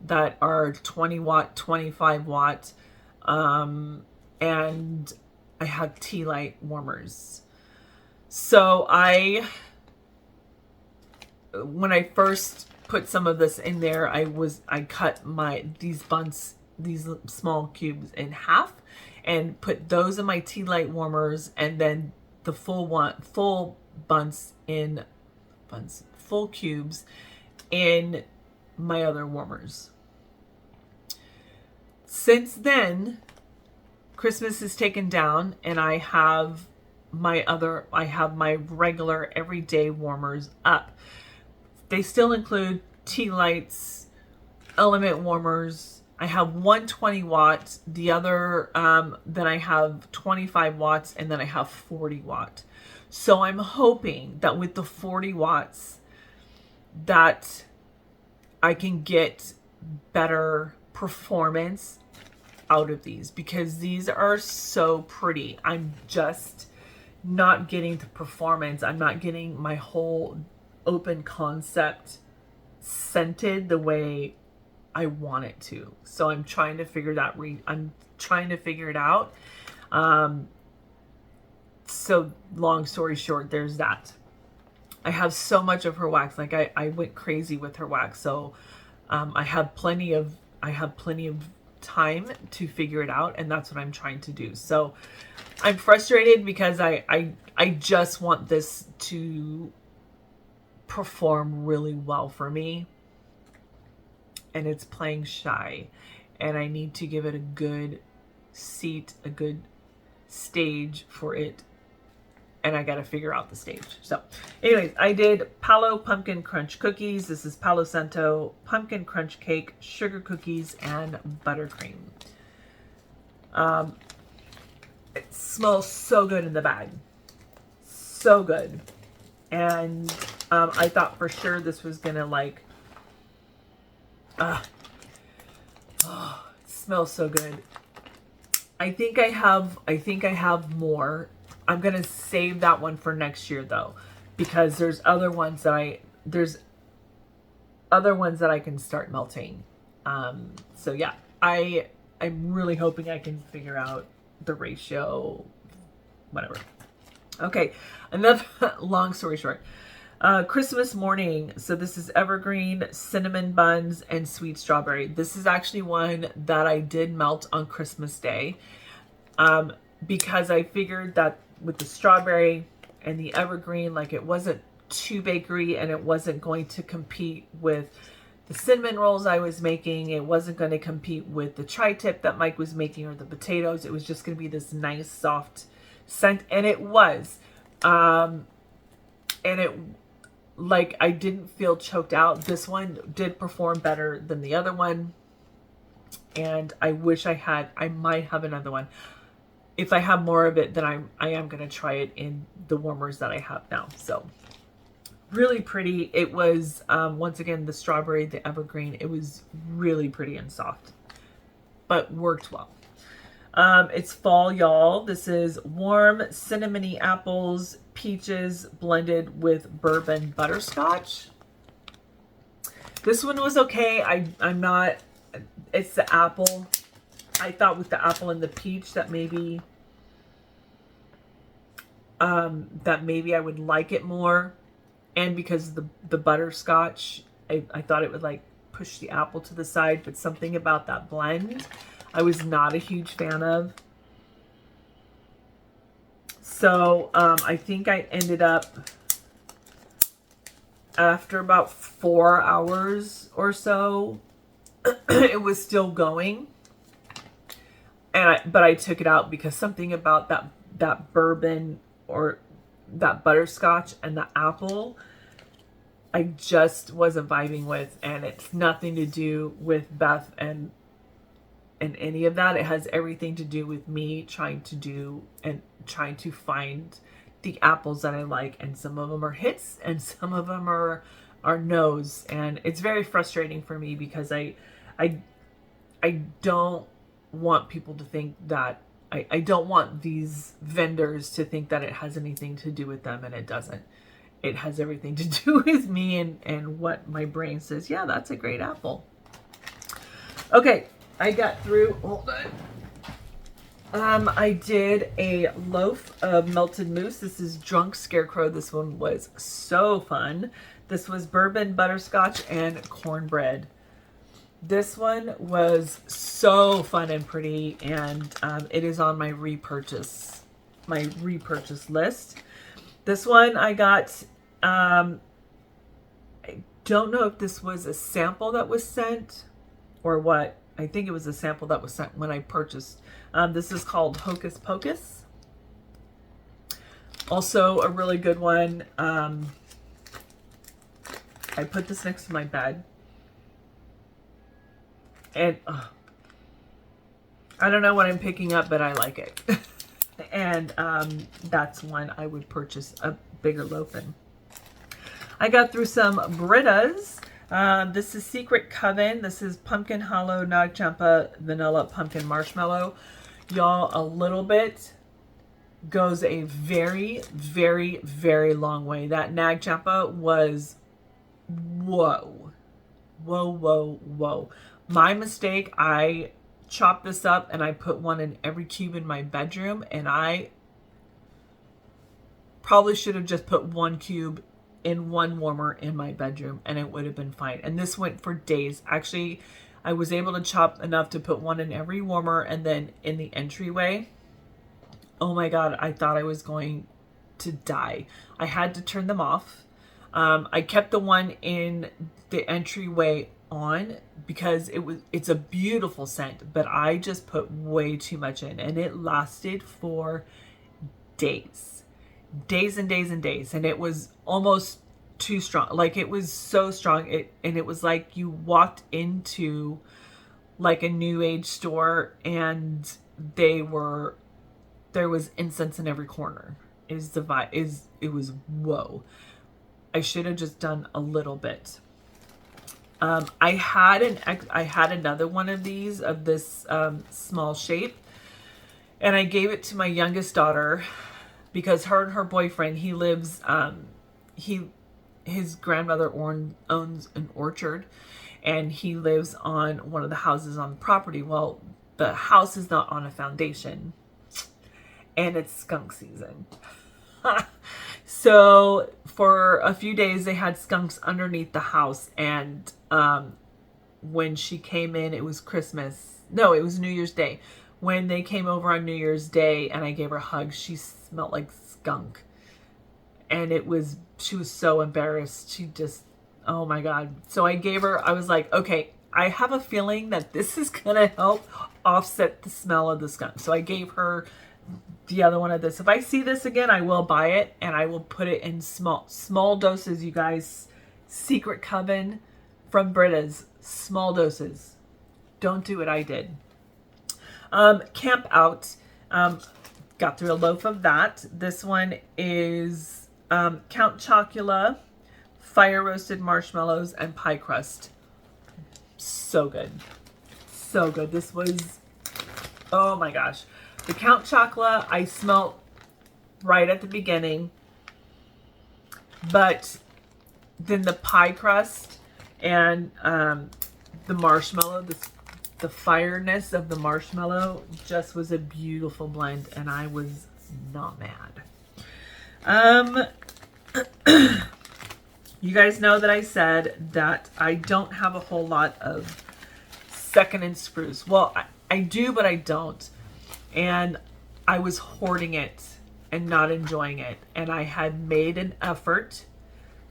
that are 20 watt, 25 watt, and I have tea light warmers. So when I first put some of this in there, I cut these small cubes in half and put those in my tea light warmers, and then the full cubes in my other warmers. Since then, Christmas is taken down, and I have my regular everyday warmers up. They still include tea lights, element warmers. I have 120 watts, the other, then I have 25 watts, and then I have 40 watt. So I'm hoping that with the 40 watts that I can get better performance out of these, because these are so pretty. I'm just not getting the performance. I'm not getting my whole open concept scented the way I want it to. So I'm trying to figure that I'm trying to figure it out. So long story short, there's that. I have so much of her wax. Like I went crazy with her wax. So I have plenty of time to figure it out, and that's what I'm trying to do. So I'm frustrated because I just want this to perform really well for me, and it's playing shy, and I need to give it a good seat, a good stage for it and I got to figure out the stage. So anyways, I did Palo Pumpkin Crunch Cookies. This is Palo Santo Pumpkin Crunch Cake, Sugar Cookies, and Buttercream. It smells so good in the bag. So good. And I thought for sure this was going to like, it smells so good. I think I have more. I'm going to save that one for next year though, because there's other ones that I can start melting. So yeah, I'm really hoping I can figure out the ratio, whatever. Okay, another long story short. Christmas morning. So this is evergreen, cinnamon buns, and sweet strawberry. This is actually one that I did melt on Christmas Day, because I figured that with the strawberry and the evergreen, like it wasn't too bakery and it wasn't going to compete with the cinnamon rolls I was making. It wasn't going to compete with the tri-tip that Mike was making or the potatoes. It was just going to be this nice soft scent, and it was. And it, like, I didn't feel choked out. This one did perform better than the other one, and I wish I might have another one. If I have more of it, then I am going to try it in the warmers that I have now. So really pretty. It was, once again, the strawberry, the evergreen, it was really pretty and soft, but worked well. It's fall, y'all. This is warm cinnamony apples, peaches blended with bourbon butterscotch. This one was okay. I'm not, it's the apple. I thought with the apple and the peach that maybe I would like it more. And because the butterscotch, I thought it would like push the apple to the side, but something about that blend I was not a huge fan of. So I think I ended up, after about 4 hours or so, it was still going. But I took it out because something about that bourbon or that butterscotch and the apple, I just wasn't vibing with. And it's nothing to do with Beth and any of that. It has everything to do with me trying to find the apples that I like, and some of them are hits and some of them are no's, and it's very frustrating for me because I don't want people to think that I don't want these vendors to think that it has anything to do with them, and it doesn't. It has everything to do with me and what my brain says, yeah, that's a great apple. Okay, I got through, hold on. I did a loaf of melted mousse. This is Drunk Scarecrow. This one was so fun. This was bourbon, butterscotch, and cornbread. This one was so fun and pretty, and it is on my repurchase list. This one I got, I don't know if this was a sample that was sent or what. I think it was a sample that was sent when I purchased. This is called Hocus Pocus. Also a really good one. I put this next to my bed. And I don't know what I'm picking up, but I like it. And that's one I would purchase a bigger loaf in. I got through some Britas. This is Secret Coven. This is Pumpkin Hollow, Nag Champa, Vanilla, Pumpkin Marshmallow. Y'all, a little bit goes a very, very, very long way. That Nag Champa was, whoa. Whoa, whoa, whoa. My mistake, I chopped this up and I put one in every cube in my bedroom, and I probably should have just put one cube in one warmer in my bedroom and it would have been fine. And this went for days. Actually, I was able to chop enough to put one in every warmer and then in the entryway. Oh my God, I thought I was going to die. I had to turn them off. I kept the one in the entryway on because it's a beautiful scent, but I just put way too much in and it lasted for days. days and days and days, and it was almost too strong. Like, it was so strong, and it was like you walked into like a new age store and there was incense in every corner. Is the vibe, it was whoa. I should have just done a little bit. I had another one of these of this small shape, and I gave it to my youngest daughter because her and her boyfriend, he lives his grandmother owns an orchard, and he lives on one of the houses on the property. Well, the house is not on a foundation, and it's skunk season. So for a few days they had skunks underneath the house, and when she came in, it was it was New Year's Day. When they came over on New Year's Day and I gave her a hug, she smelled like skunk, and she was so embarrassed. She just, oh my God. So I was like, okay, I have a feeling that this is gonna help offset the smell of the skunk. So I gave her the other one of this. If I see this again, I will buy it, and I will put it in small doses, you guys. Secret Coven from Britta's, small doses. Don't do what I did. Camp Out, got through a loaf of that. This one is Count Chocula, fire roasted marshmallows, and pie crust. So good. So good. This was, oh my gosh. The Count Chocula I smelled right at the beginning, but then the pie crust and the marshmallow, the fireness of the marshmallow just was a beautiful blend, and I was not mad. You guys know that I said that I don't have a whole lot of second and spruce. Well, I do, but I don't. And I was hoarding it and not enjoying it. And I had made an effort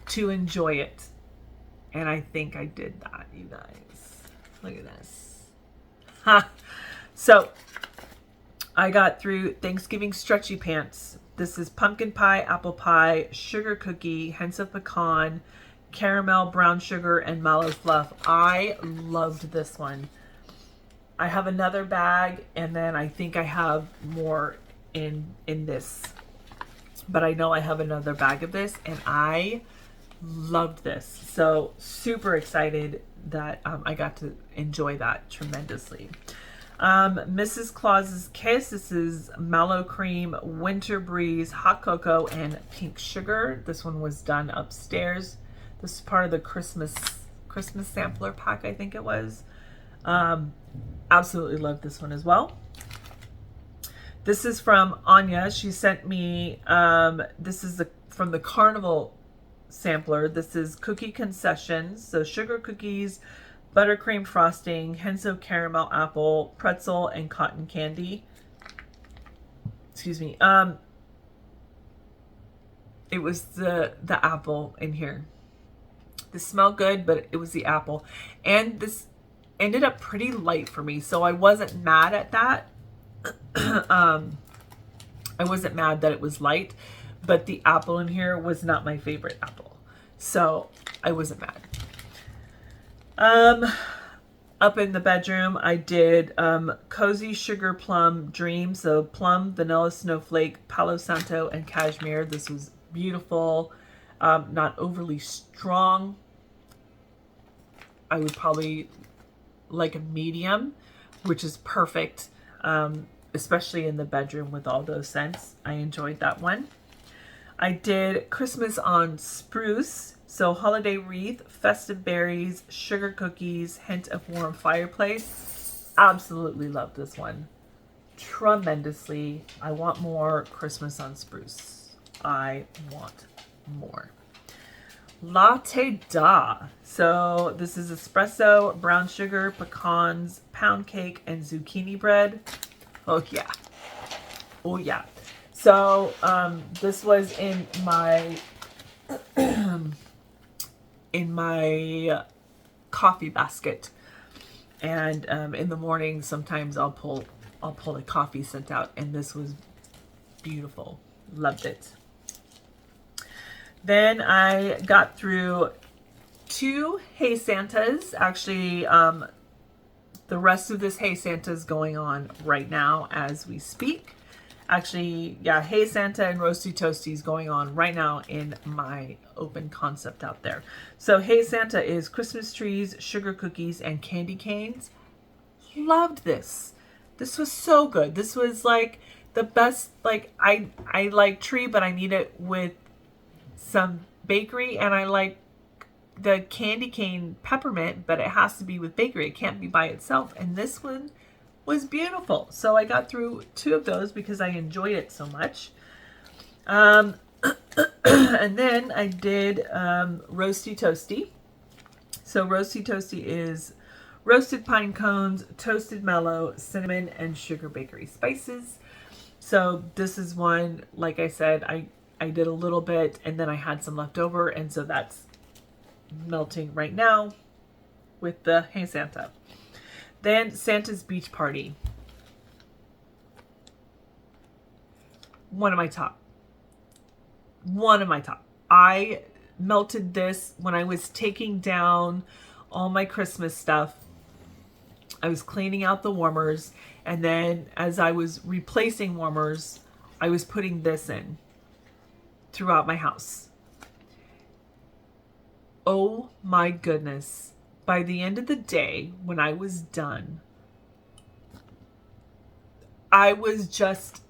to enjoy it. And I think I did that, you guys. Look at this. Ha! So, I got through Thanksgiving stretchy pants. This is pumpkin pie, apple pie, sugar cookie, hints of pecan, caramel, brown sugar, and mallow fluff. I loved this one. I have another bag, and then I think I have more in this. But I know I have another bag of this, and I loved this. So super excited that I got to enjoy that tremendously. Mrs. Claus's Kiss. This is mallow cream, winter breeze, hot cocoa, and pink sugar. This one was done upstairs. This is part of the Christmas sampler pack, I think it was. Absolutely love this one as well. This is from Anya. She sent me, this is from the Carnival sampler. This is cookie concessions. So sugar cookies, buttercream frosting, hints of caramel, apple, pretzel, and cotton candy. Excuse me. It was the apple in here. This smelled good, but it was the apple. And this ended up pretty light for me, so I wasn't mad at that. I wasn't mad that it was light, but the apple in here was not my favorite apple, so I wasn't mad. Up in the bedroom, I did Cozy Sugar Plum Dream. So plum, vanilla snowflake, Palo Santo, and cashmere. This was beautiful. Not overly strong. I would probably like a medium, which is perfect, especially in the bedroom with all those scents. I enjoyed that one. I did Christmas on Spruce. So holiday wreath, festive berries, sugar cookies, hint of warm fireplace. Absolutely love this one tremendously. I want more Christmas on Spruce. I want more. Latte Da. So this is espresso, brown sugar, pecans, pound cake, and zucchini bread. Oh yeah. Oh yeah. So this was in my coffee basket, and in the morning sometimes I'll pull the coffee scent out, and this was beautiful. Loved it. Then I got through 2 Hey Santas. Actually, the rest of this Hey Santa is going on right now as we speak. Actually, yeah, Hey Santa and Roasty Toasty is going on right now in my open concept out there. So Hey Santa is Christmas trees, sugar cookies, and candy canes. Loved this. This was so good. This was like the best, like I like tree, but I need it with some bakery, and I like the candy cane peppermint, but it has to be with bakery. It can't be by itself. And this one was beautiful. So I got through 2 of those because I enjoyed it so much. And then I did Roasty Toasty. So Roasty Toasty is roasted pine cones, toasted mallow, cinnamon, and sugar bakery spices. So this is one, like I said, I did a little bit and then I had some left over, and so that's melting right now with the Hey Santa. Then Santa's Beach Party. One of my top. I melted this when I was taking down all my Christmas stuff. I was cleaning out the warmers, and then as I was replacing warmers, I was putting this in throughout my house. Oh my goodness. By the end of the day, when I was done, I was just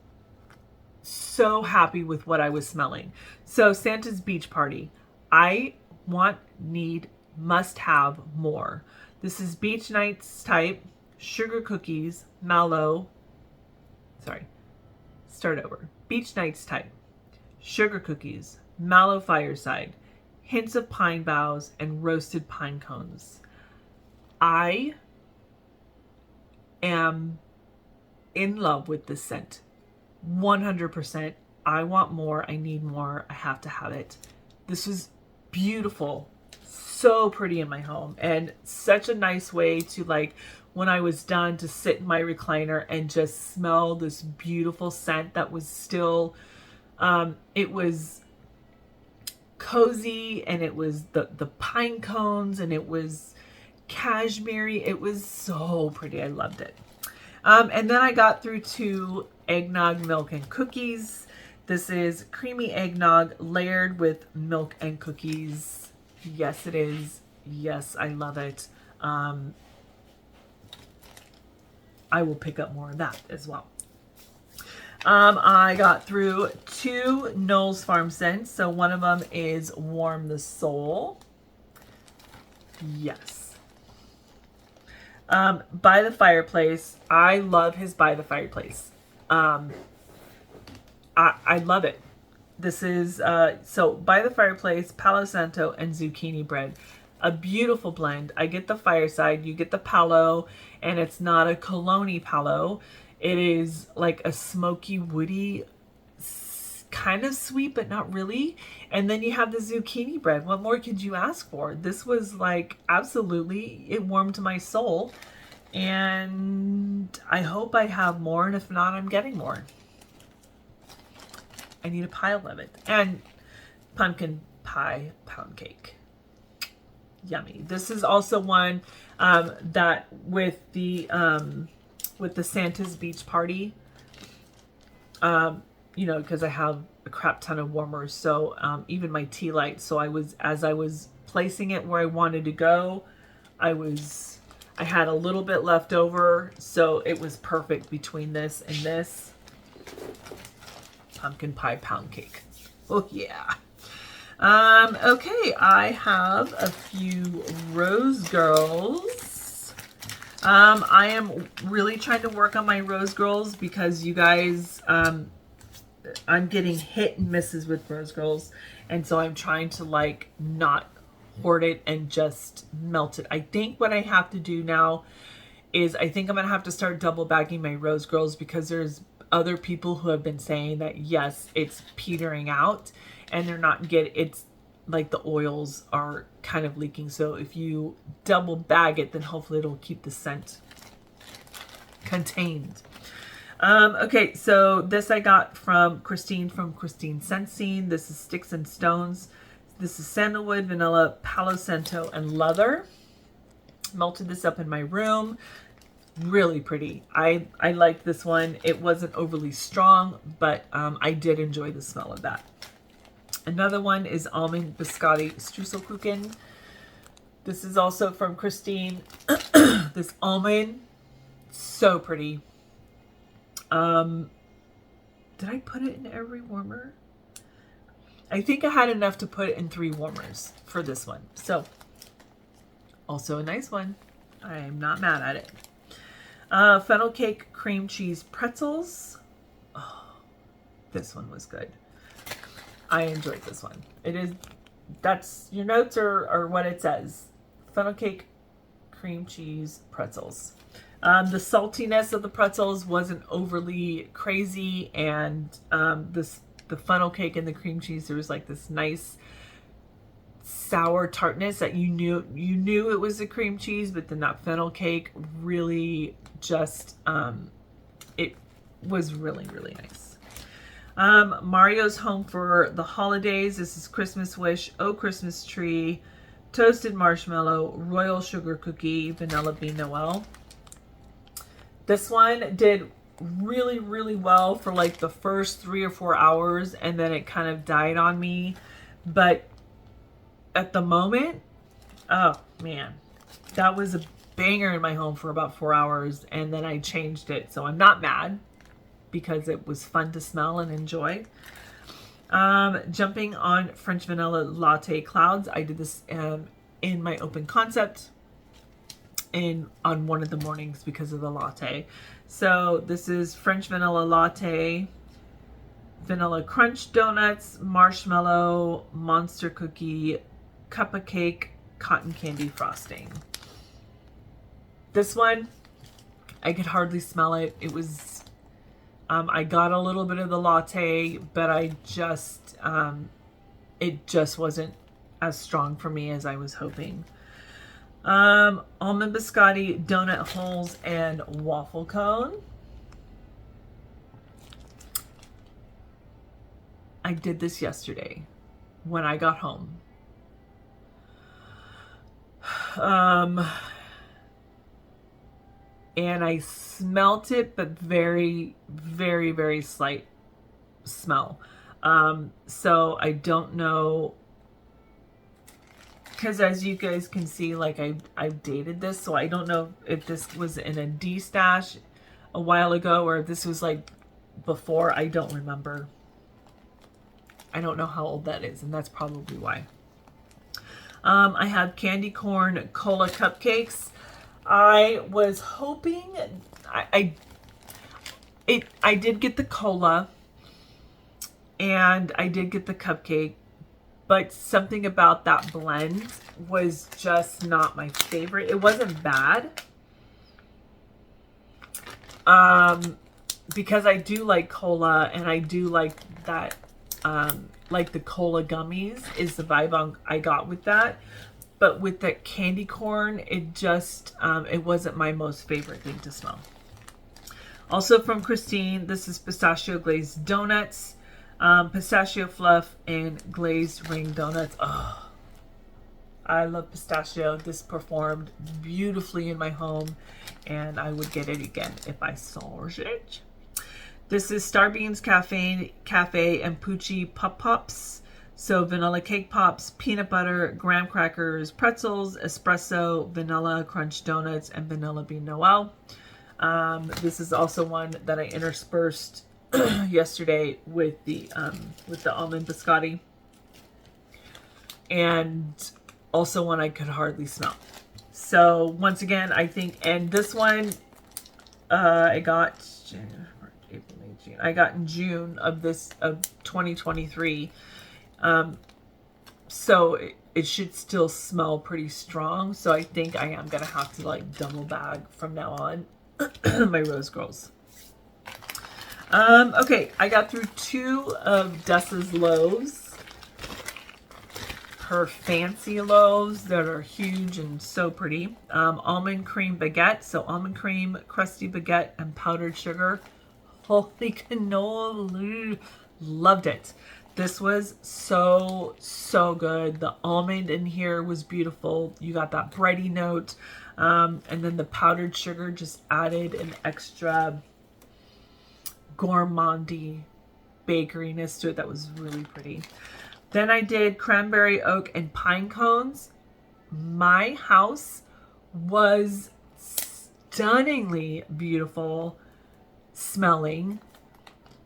so happy with what I was smelling. So Santa's Beach Party. I want, need, must have more. This is Beach Nights type, sugar cookies, mallow. Beach Nights type, sugar cookies, mallow fireside, hints of pine boughs, and roasted pine cones. I am in love with this scent. 100%. I want more. I need more. I have to have it. This was beautiful. So pretty in my home, and such a nice way to, like, when I was done, to sit in my recliner and just smell this beautiful scent that was still, it was cozy, and it was the pine cones, and it was cashmere. It was so pretty. I loved it. And then I got through 2 eggnog, milk, and cookies. This is creamy eggnog layered with milk and cookies. Yes, it is. Yes, I love it. I will pick up more of that as well. I got through 2 Knoll's Farm scents. So one of them is Warm the Soul. Yes. By the Fireplace. I love his By the Fireplace. I love it. This is, so By the Fireplace, Palo Santo, and zucchini bread. A beautiful blend. I get the fireside, you get the palo, and it's not a cologne palo. It is like a smoky, woody, kind of sweet, but not really. And then you have the zucchini bread. What more could you ask for? This was like, absolutely, it warmed my soul. And I hope I have more, and if not, I'm getting more. I need a pile of it. And pumpkin pie pound cake. Yummy. This is also one that with the Santa's Beach Party, you know, because I have a crap ton of warmers, so even my tea light. So as I was placing it where I wanted to go, I had a little bit left over, so it was perfect between this and this. Pumpkin pie pound cake. Oh yeah. Okay, I have a few Rose Girls. I am really trying to work on my Rose Girls because you guys, I'm getting hit and misses with Rose Girls, and so I'm trying to like not hoard it and just melt it. I think what I have to do now is I think I'm gonna have to start double bagging my Rose Girls because there's other people who have been saying that yes, it's petering out and they're not it's like the oils are kind of leaking. So if you double bag it, then hopefully it'll keep the scent contained. Okay, so this I got from Christine Scentsy. This is Sticks and Stones. This is sandalwood, vanilla, palo santo, and leather. Melted this up in my room. Really pretty. I liked this one. It wasn't overly strong, but I did enjoy the smell of that. Another one is Almond Biscotti Streuselkuchen. This is also from Christine. This almond, so pretty. Did I put it in every warmer? I think I had enough to put it in 3 warmers for this one. So, also a nice one. I am not mad at it. Funnel cake cream cheese pretzels. Oh, this one was good. I enjoyed this one. It is, that's, your notes are what it says. Funnel cake cream cheese pretzels. The saltiness of the pretzels wasn't overly crazy, and the funnel cake and the cream cheese, there was like this nice sour tartness that you knew it was a cream cheese, but then that funnel cake really just it was really, really nice. Mario's Home for the Holidays. This is Christmas Wish, Oh Christmas Tree, Toasted Marshmallow, Royal Sugar Cookie, Vanilla Bean Noel. This one did really, really well for like the first 3 or 4 hours, and then it kind of died on me. But at the moment, oh man, that was a banger in my home for about 4 hours, and then I changed it. So I'm not mad because it was fun to smell and enjoy. Jumping on French Vanilla Latte Clouds. I did this in my open concept on one of the mornings because of the latte. So this is French Vanilla Latte, Vanilla Crunch Donuts, Marshmallow, Monster Cookie, Cup of Cake, Cotton Candy Frosting. This one, I could hardly smell it. It was, I got a little bit of the latte, but I just, it just wasn't as strong for me as I was hoping. Almond Biscotti Donut Holes and Waffle Cone. I did this yesterday when I got home. And I smelt it, but very, very, very slight smell. So I don't know, because as you guys can see, like I've dated this, so I don't know if this was in a D stash a while ago or if this was like before. I don't remember. I don't know how old that is, and that's probably why. I have candy corn cola cupcakes. I was hoping, I did get the cola and I did get the cupcake, but something about that blend was just not my favorite. It wasn't bad, because I do like cola, and I do like that, like the cola gummies is the vibe I got with that. But with that candy corn, it just, it wasn't my most favorite thing to smell. Also from Christine, this is pistachio glazed donuts, pistachio fluff, and glazed ring donuts. Oh, I love pistachio. This performed beautifully in my home, and I would get it again if I saw it. This is Starbeans Cafe and Poochie Pop Pops. So vanilla cake pops, peanut butter, graham crackers, pretzels, espresso, vanilla crunch donuts, and vanilla bean Noel. This is also one that I interspersed yesterday with the almond biscotti, and also one I could hardly smell. So once again, I think, and this one I got in June of 2023. So it should still smell pretty strong. So I think I am going to have to like double bag from now on my Rose Girls. Okay, I got through 2 of Dessa's loaves. Her fancy loaves that are huge and so pretty. Almond cream baguette. So almond cream, crusty baguette, and powdered sugar. Holy cannoli. Loved it. This was so, so good. The almond in here was beautiful. You got that bready note. And then the powdered sugar just added an extra gourmandy bakeryness to it that was really pretty. Then I did cranberry oak and pine cones. My house was stunningly beautiful smelling.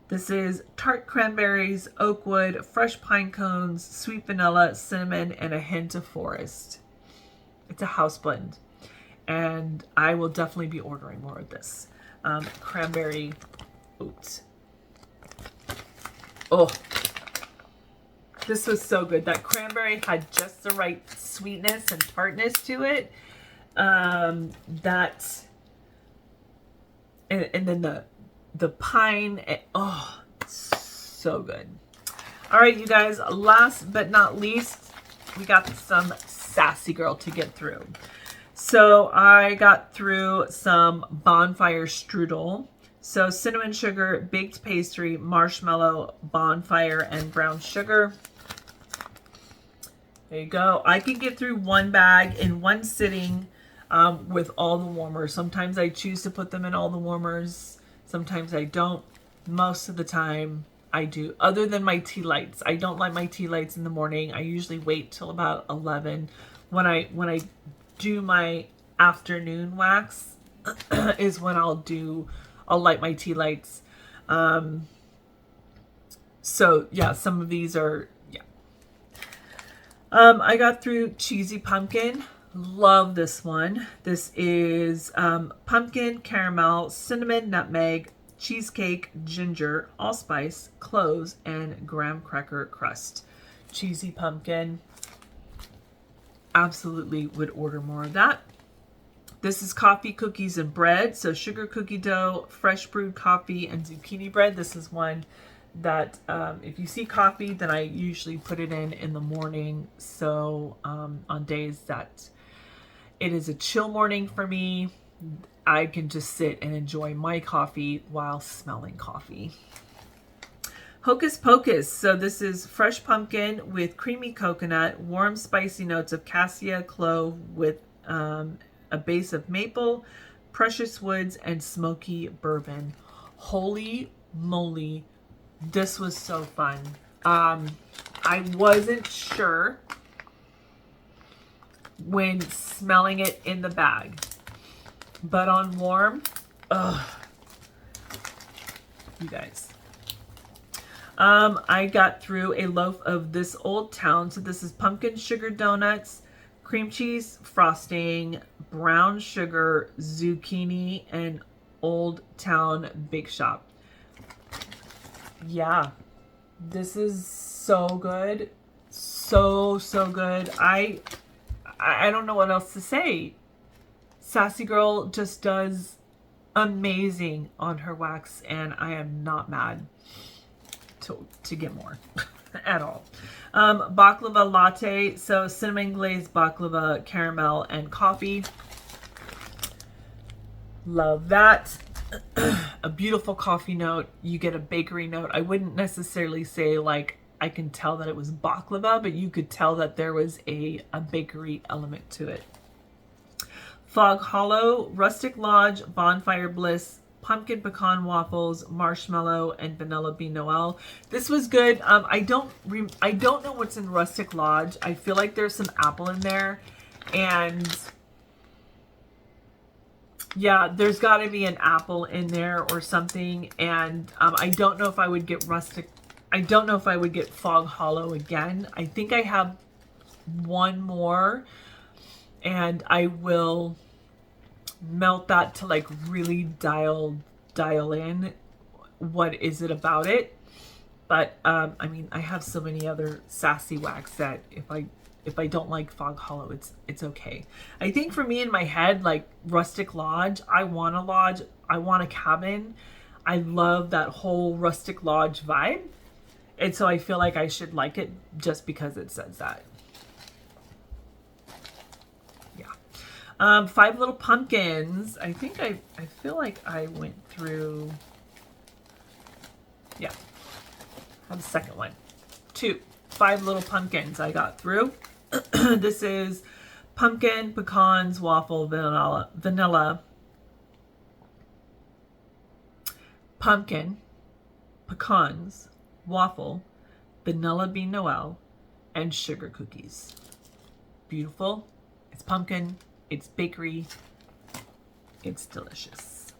This is tart cranberries, oak wood, fresh pine cones, sweet vanilla, cinnamon, and a hint of forest. It's a house blend, and I will definitely be ordering more of this. Cranberry oat. Oh, this was so good. That cranberry had just the right sweetness and tartness to it. And then the pine, oh, so good. All right, you guys, last but not least, we got some Sassy Girl to get through. So I got through some bonfire strudel. So cinnamon sugar, baked pastry, marshmallow, bonfire, and brown sugar. There you go. I can get through one bag in one sitting with all the warmers. Sometimes I choose to put them in all the warmers. Sometimes I don't. Most of the time I do. Other than my tea lights. I don't light my tea lights in the morning. I usually wait till about 11. When I do my afternoon wax is when I'll light my tea lights. So yeah, some of these are, yeah. I got through cheesy pumpkin. Love this one. This is pumpkin, caramel, cinnamon, nutmeg, cheesecake, ginger, allspice, cloves, and graham cracker crust. Cheesy pumpkin. Absolutely would order more of that. This is coffee, cookies, and bread. So sugar cookie dough, fresh brewed coffee, and zucchini bread. This is one that if you see coffee, then I usually put it in the morning. So on days that it is a chill morning for me, I can just sit and enjoy my coffee while smelling coffee. Hocus Pocus. So this is fresh pumpkin with creamy coconut, warm spicy notes of cassia, clove with a base of maple, precious woods, and smoky bourbon. Holy moly, this was so fun. I wasn't sure when smelling it in the bag, but on warm, you guys. I got through a loaf of This Old Town. So this is pumpkin sugar donuts, cream cheese frosting, brown sugar, zucchini, and Old Town Bake Shop. Yeah, this is so good. So good. I don't know what else to say. Sassy Girl just does amazing on her wax, and I am not mad to get more at all. Baklava latte. So cinnamon glazed baklava, caramel, and coffee. Love that. A beautiful coffee note. You get a bakery note. I wouldn't necessarily say like I can tell that it was baklava, but you could tell that there was a bakery element to it. Fog Hollow, Rustic Lodge, Bonfire Bliss, pumpkin pecan waffles, marshmallow, and vanilla bean noel. This was good. I don't know what's in Rustic Lodge. I feel like there's some apple in there, and yeah, there's got to be an apple in there or something. And I don't know if I would get Rustic. I don't know if I would get Fog Hollow again. I think I have one more, and I will melt that to like really dial in what is it about it. But I mean, I have so many other sassy wax that if I don't like Fog Hollow, it's okay. I think for me in my head, like Rustic Lodge, I want a lodge, I want a cabin. I love that whole Rustic Lodge vibe, and so I feel like I should like it just because it says that. Five Little Pumpkins. I think I feel like I went through Yeah. I have a second one. 5 little pumpkins I got through. This is pumpkin, pecans, waffle, vanilla. Pumpkin, pecans, waffle, vanilla bean noel, and sugar cookies. Beautiful. It's pumpkin. It's bakery. It's delicious.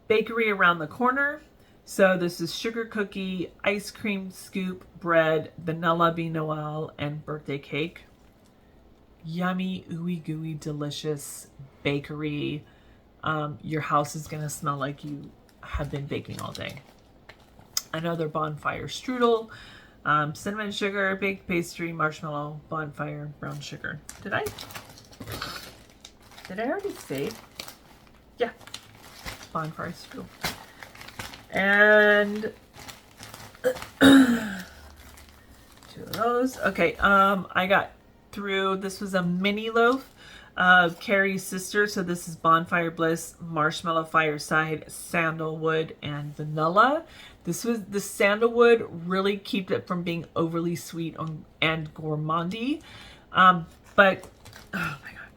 Bakery around the corner. So this is sugar cookie, ice cream scoop, bread, vanilla bean noel, and birthday cake. Yummy, ooey gooey, delicious bakery. Your house is going to smell like you have been baking all day. Another bonfire strudel, cinnamon sugar, baked pastry, marshmallow, bonfire, brown sugar. Did I already say? Yeah, bonfire strudel. And 2 of those. Okay, I got through, this was a mini loaf of Carrie's sister. So this is Bonfire Bliss, Marshmallow Fireside, Sandalwood, and Vanilla. This was the sandalwood really kept it from being overly sweet and gourmandy. But oh my god,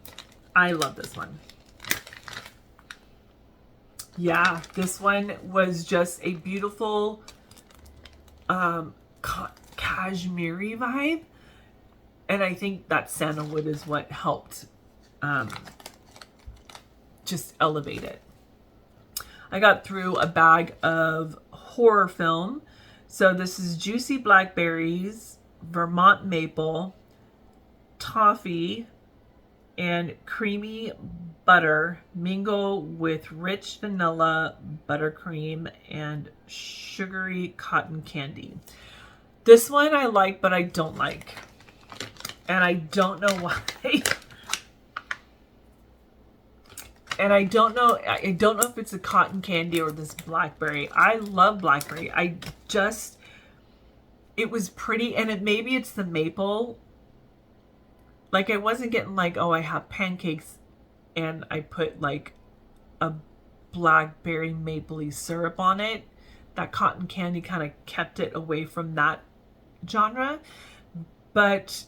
I love this one. Yeah, this one was just a beautiful cashmere vibe. And I think that sandalwood is what helped just elevate it. I got through a bag of horror film. So this is juicy blackberries, Vermont maple, toffee, and creamy butter mingle with rich vanilla, buttercream, and sugary cotton candy. This one I like, but I don't like. And I don't know why. And I don't know if it's a cotton candy or this blackberry. I love blackberry. It was pretty, and maybe it's the maple. Like, I wasn't getting like, oh, I have pancakes and I put like a blackberry mapley syrup on it. That cotton candy kind of kept it away from that genre. But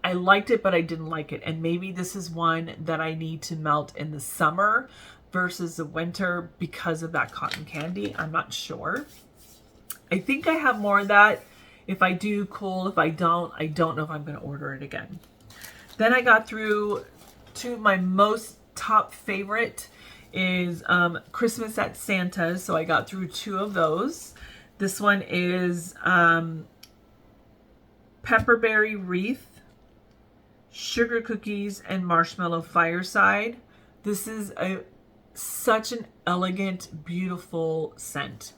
I liked it, but I didn't like it. And maybe this is one that I need to melt in the summer versus the winter because of that cotton candy. I'm not sure. I think I have more of that. If I do, cool. If I don't know if I'm going to order it again. Then I got through to my most top favorite is Christmas at Santa's. So I got through 2 of those. This one is pepperberry wreath, sugar cookies, and marshmallow fireside. This is such an elegant, beautiful scent.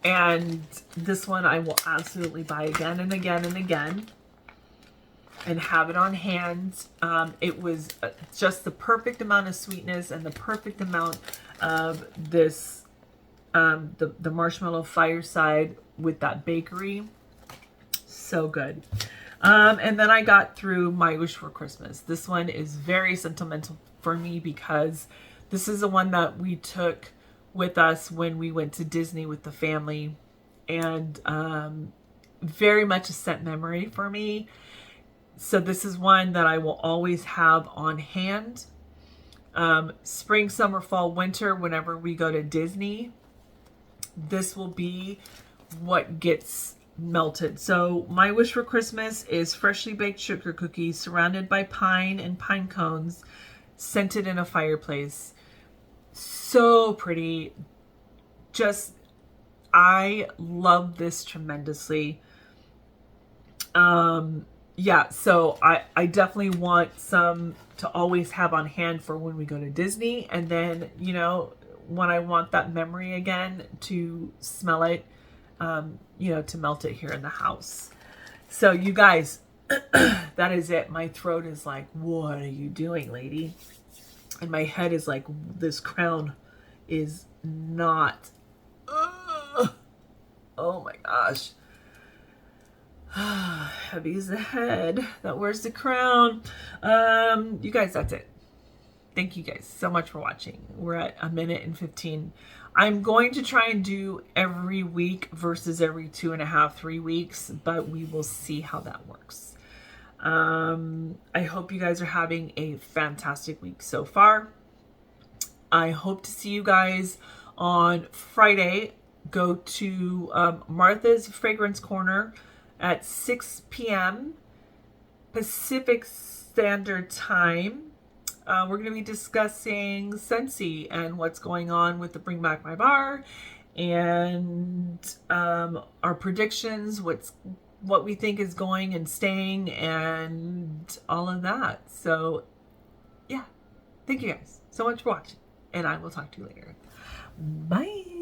And this one I will absolutely buy again and again and again and have it on hand. It was just the perfect amount of sweetness and the perfect amount of this, the marshmallow fireside with that bakery. So good. And then I got through My Wish for Christmas. This one is very sentimental for me because this is the one that we took with us when we went to Disney with the family, and very much a scent memory for me. So this is one that I will always have on hand. Spring, summer, fall, winter, whenever we go to Disney, this will be what gets melted. So My Wish for Christmas is freshly baked sugar cookies surrounded by pine and pine cones, scented in a fireplace. So pretty. I love this tremendously. Yeah, so I definitely want some to always have on hand for when we go to Disney. And then, you know, when I want that memory again, to smell it, you know, to melt it here in the house. So you guys, that is it. My throat is like, what are you doing, lady? And my head is like, this crown is not, oh my gosh. Heavy as the head that wears the crown. You guys, that's it. Thank you guys so much for watching. We're at 1 minute and 15. I'm going to try and do every week versus every 2.5, 3 weeks, but we will see how that works. I hope you guys are having a fantastic week so far. I hope to see you guys on Friday. Go to Martha's Fragrance Corner at 6 p.m. Pacific Standard Time. We're going to be discussing Scentsy and what's going on with the Bring Back My Bar, and our predictions, what we think is going and staying, and all of that. So yeah, thank you guys so much for watching, and I will talk to you later. Bye.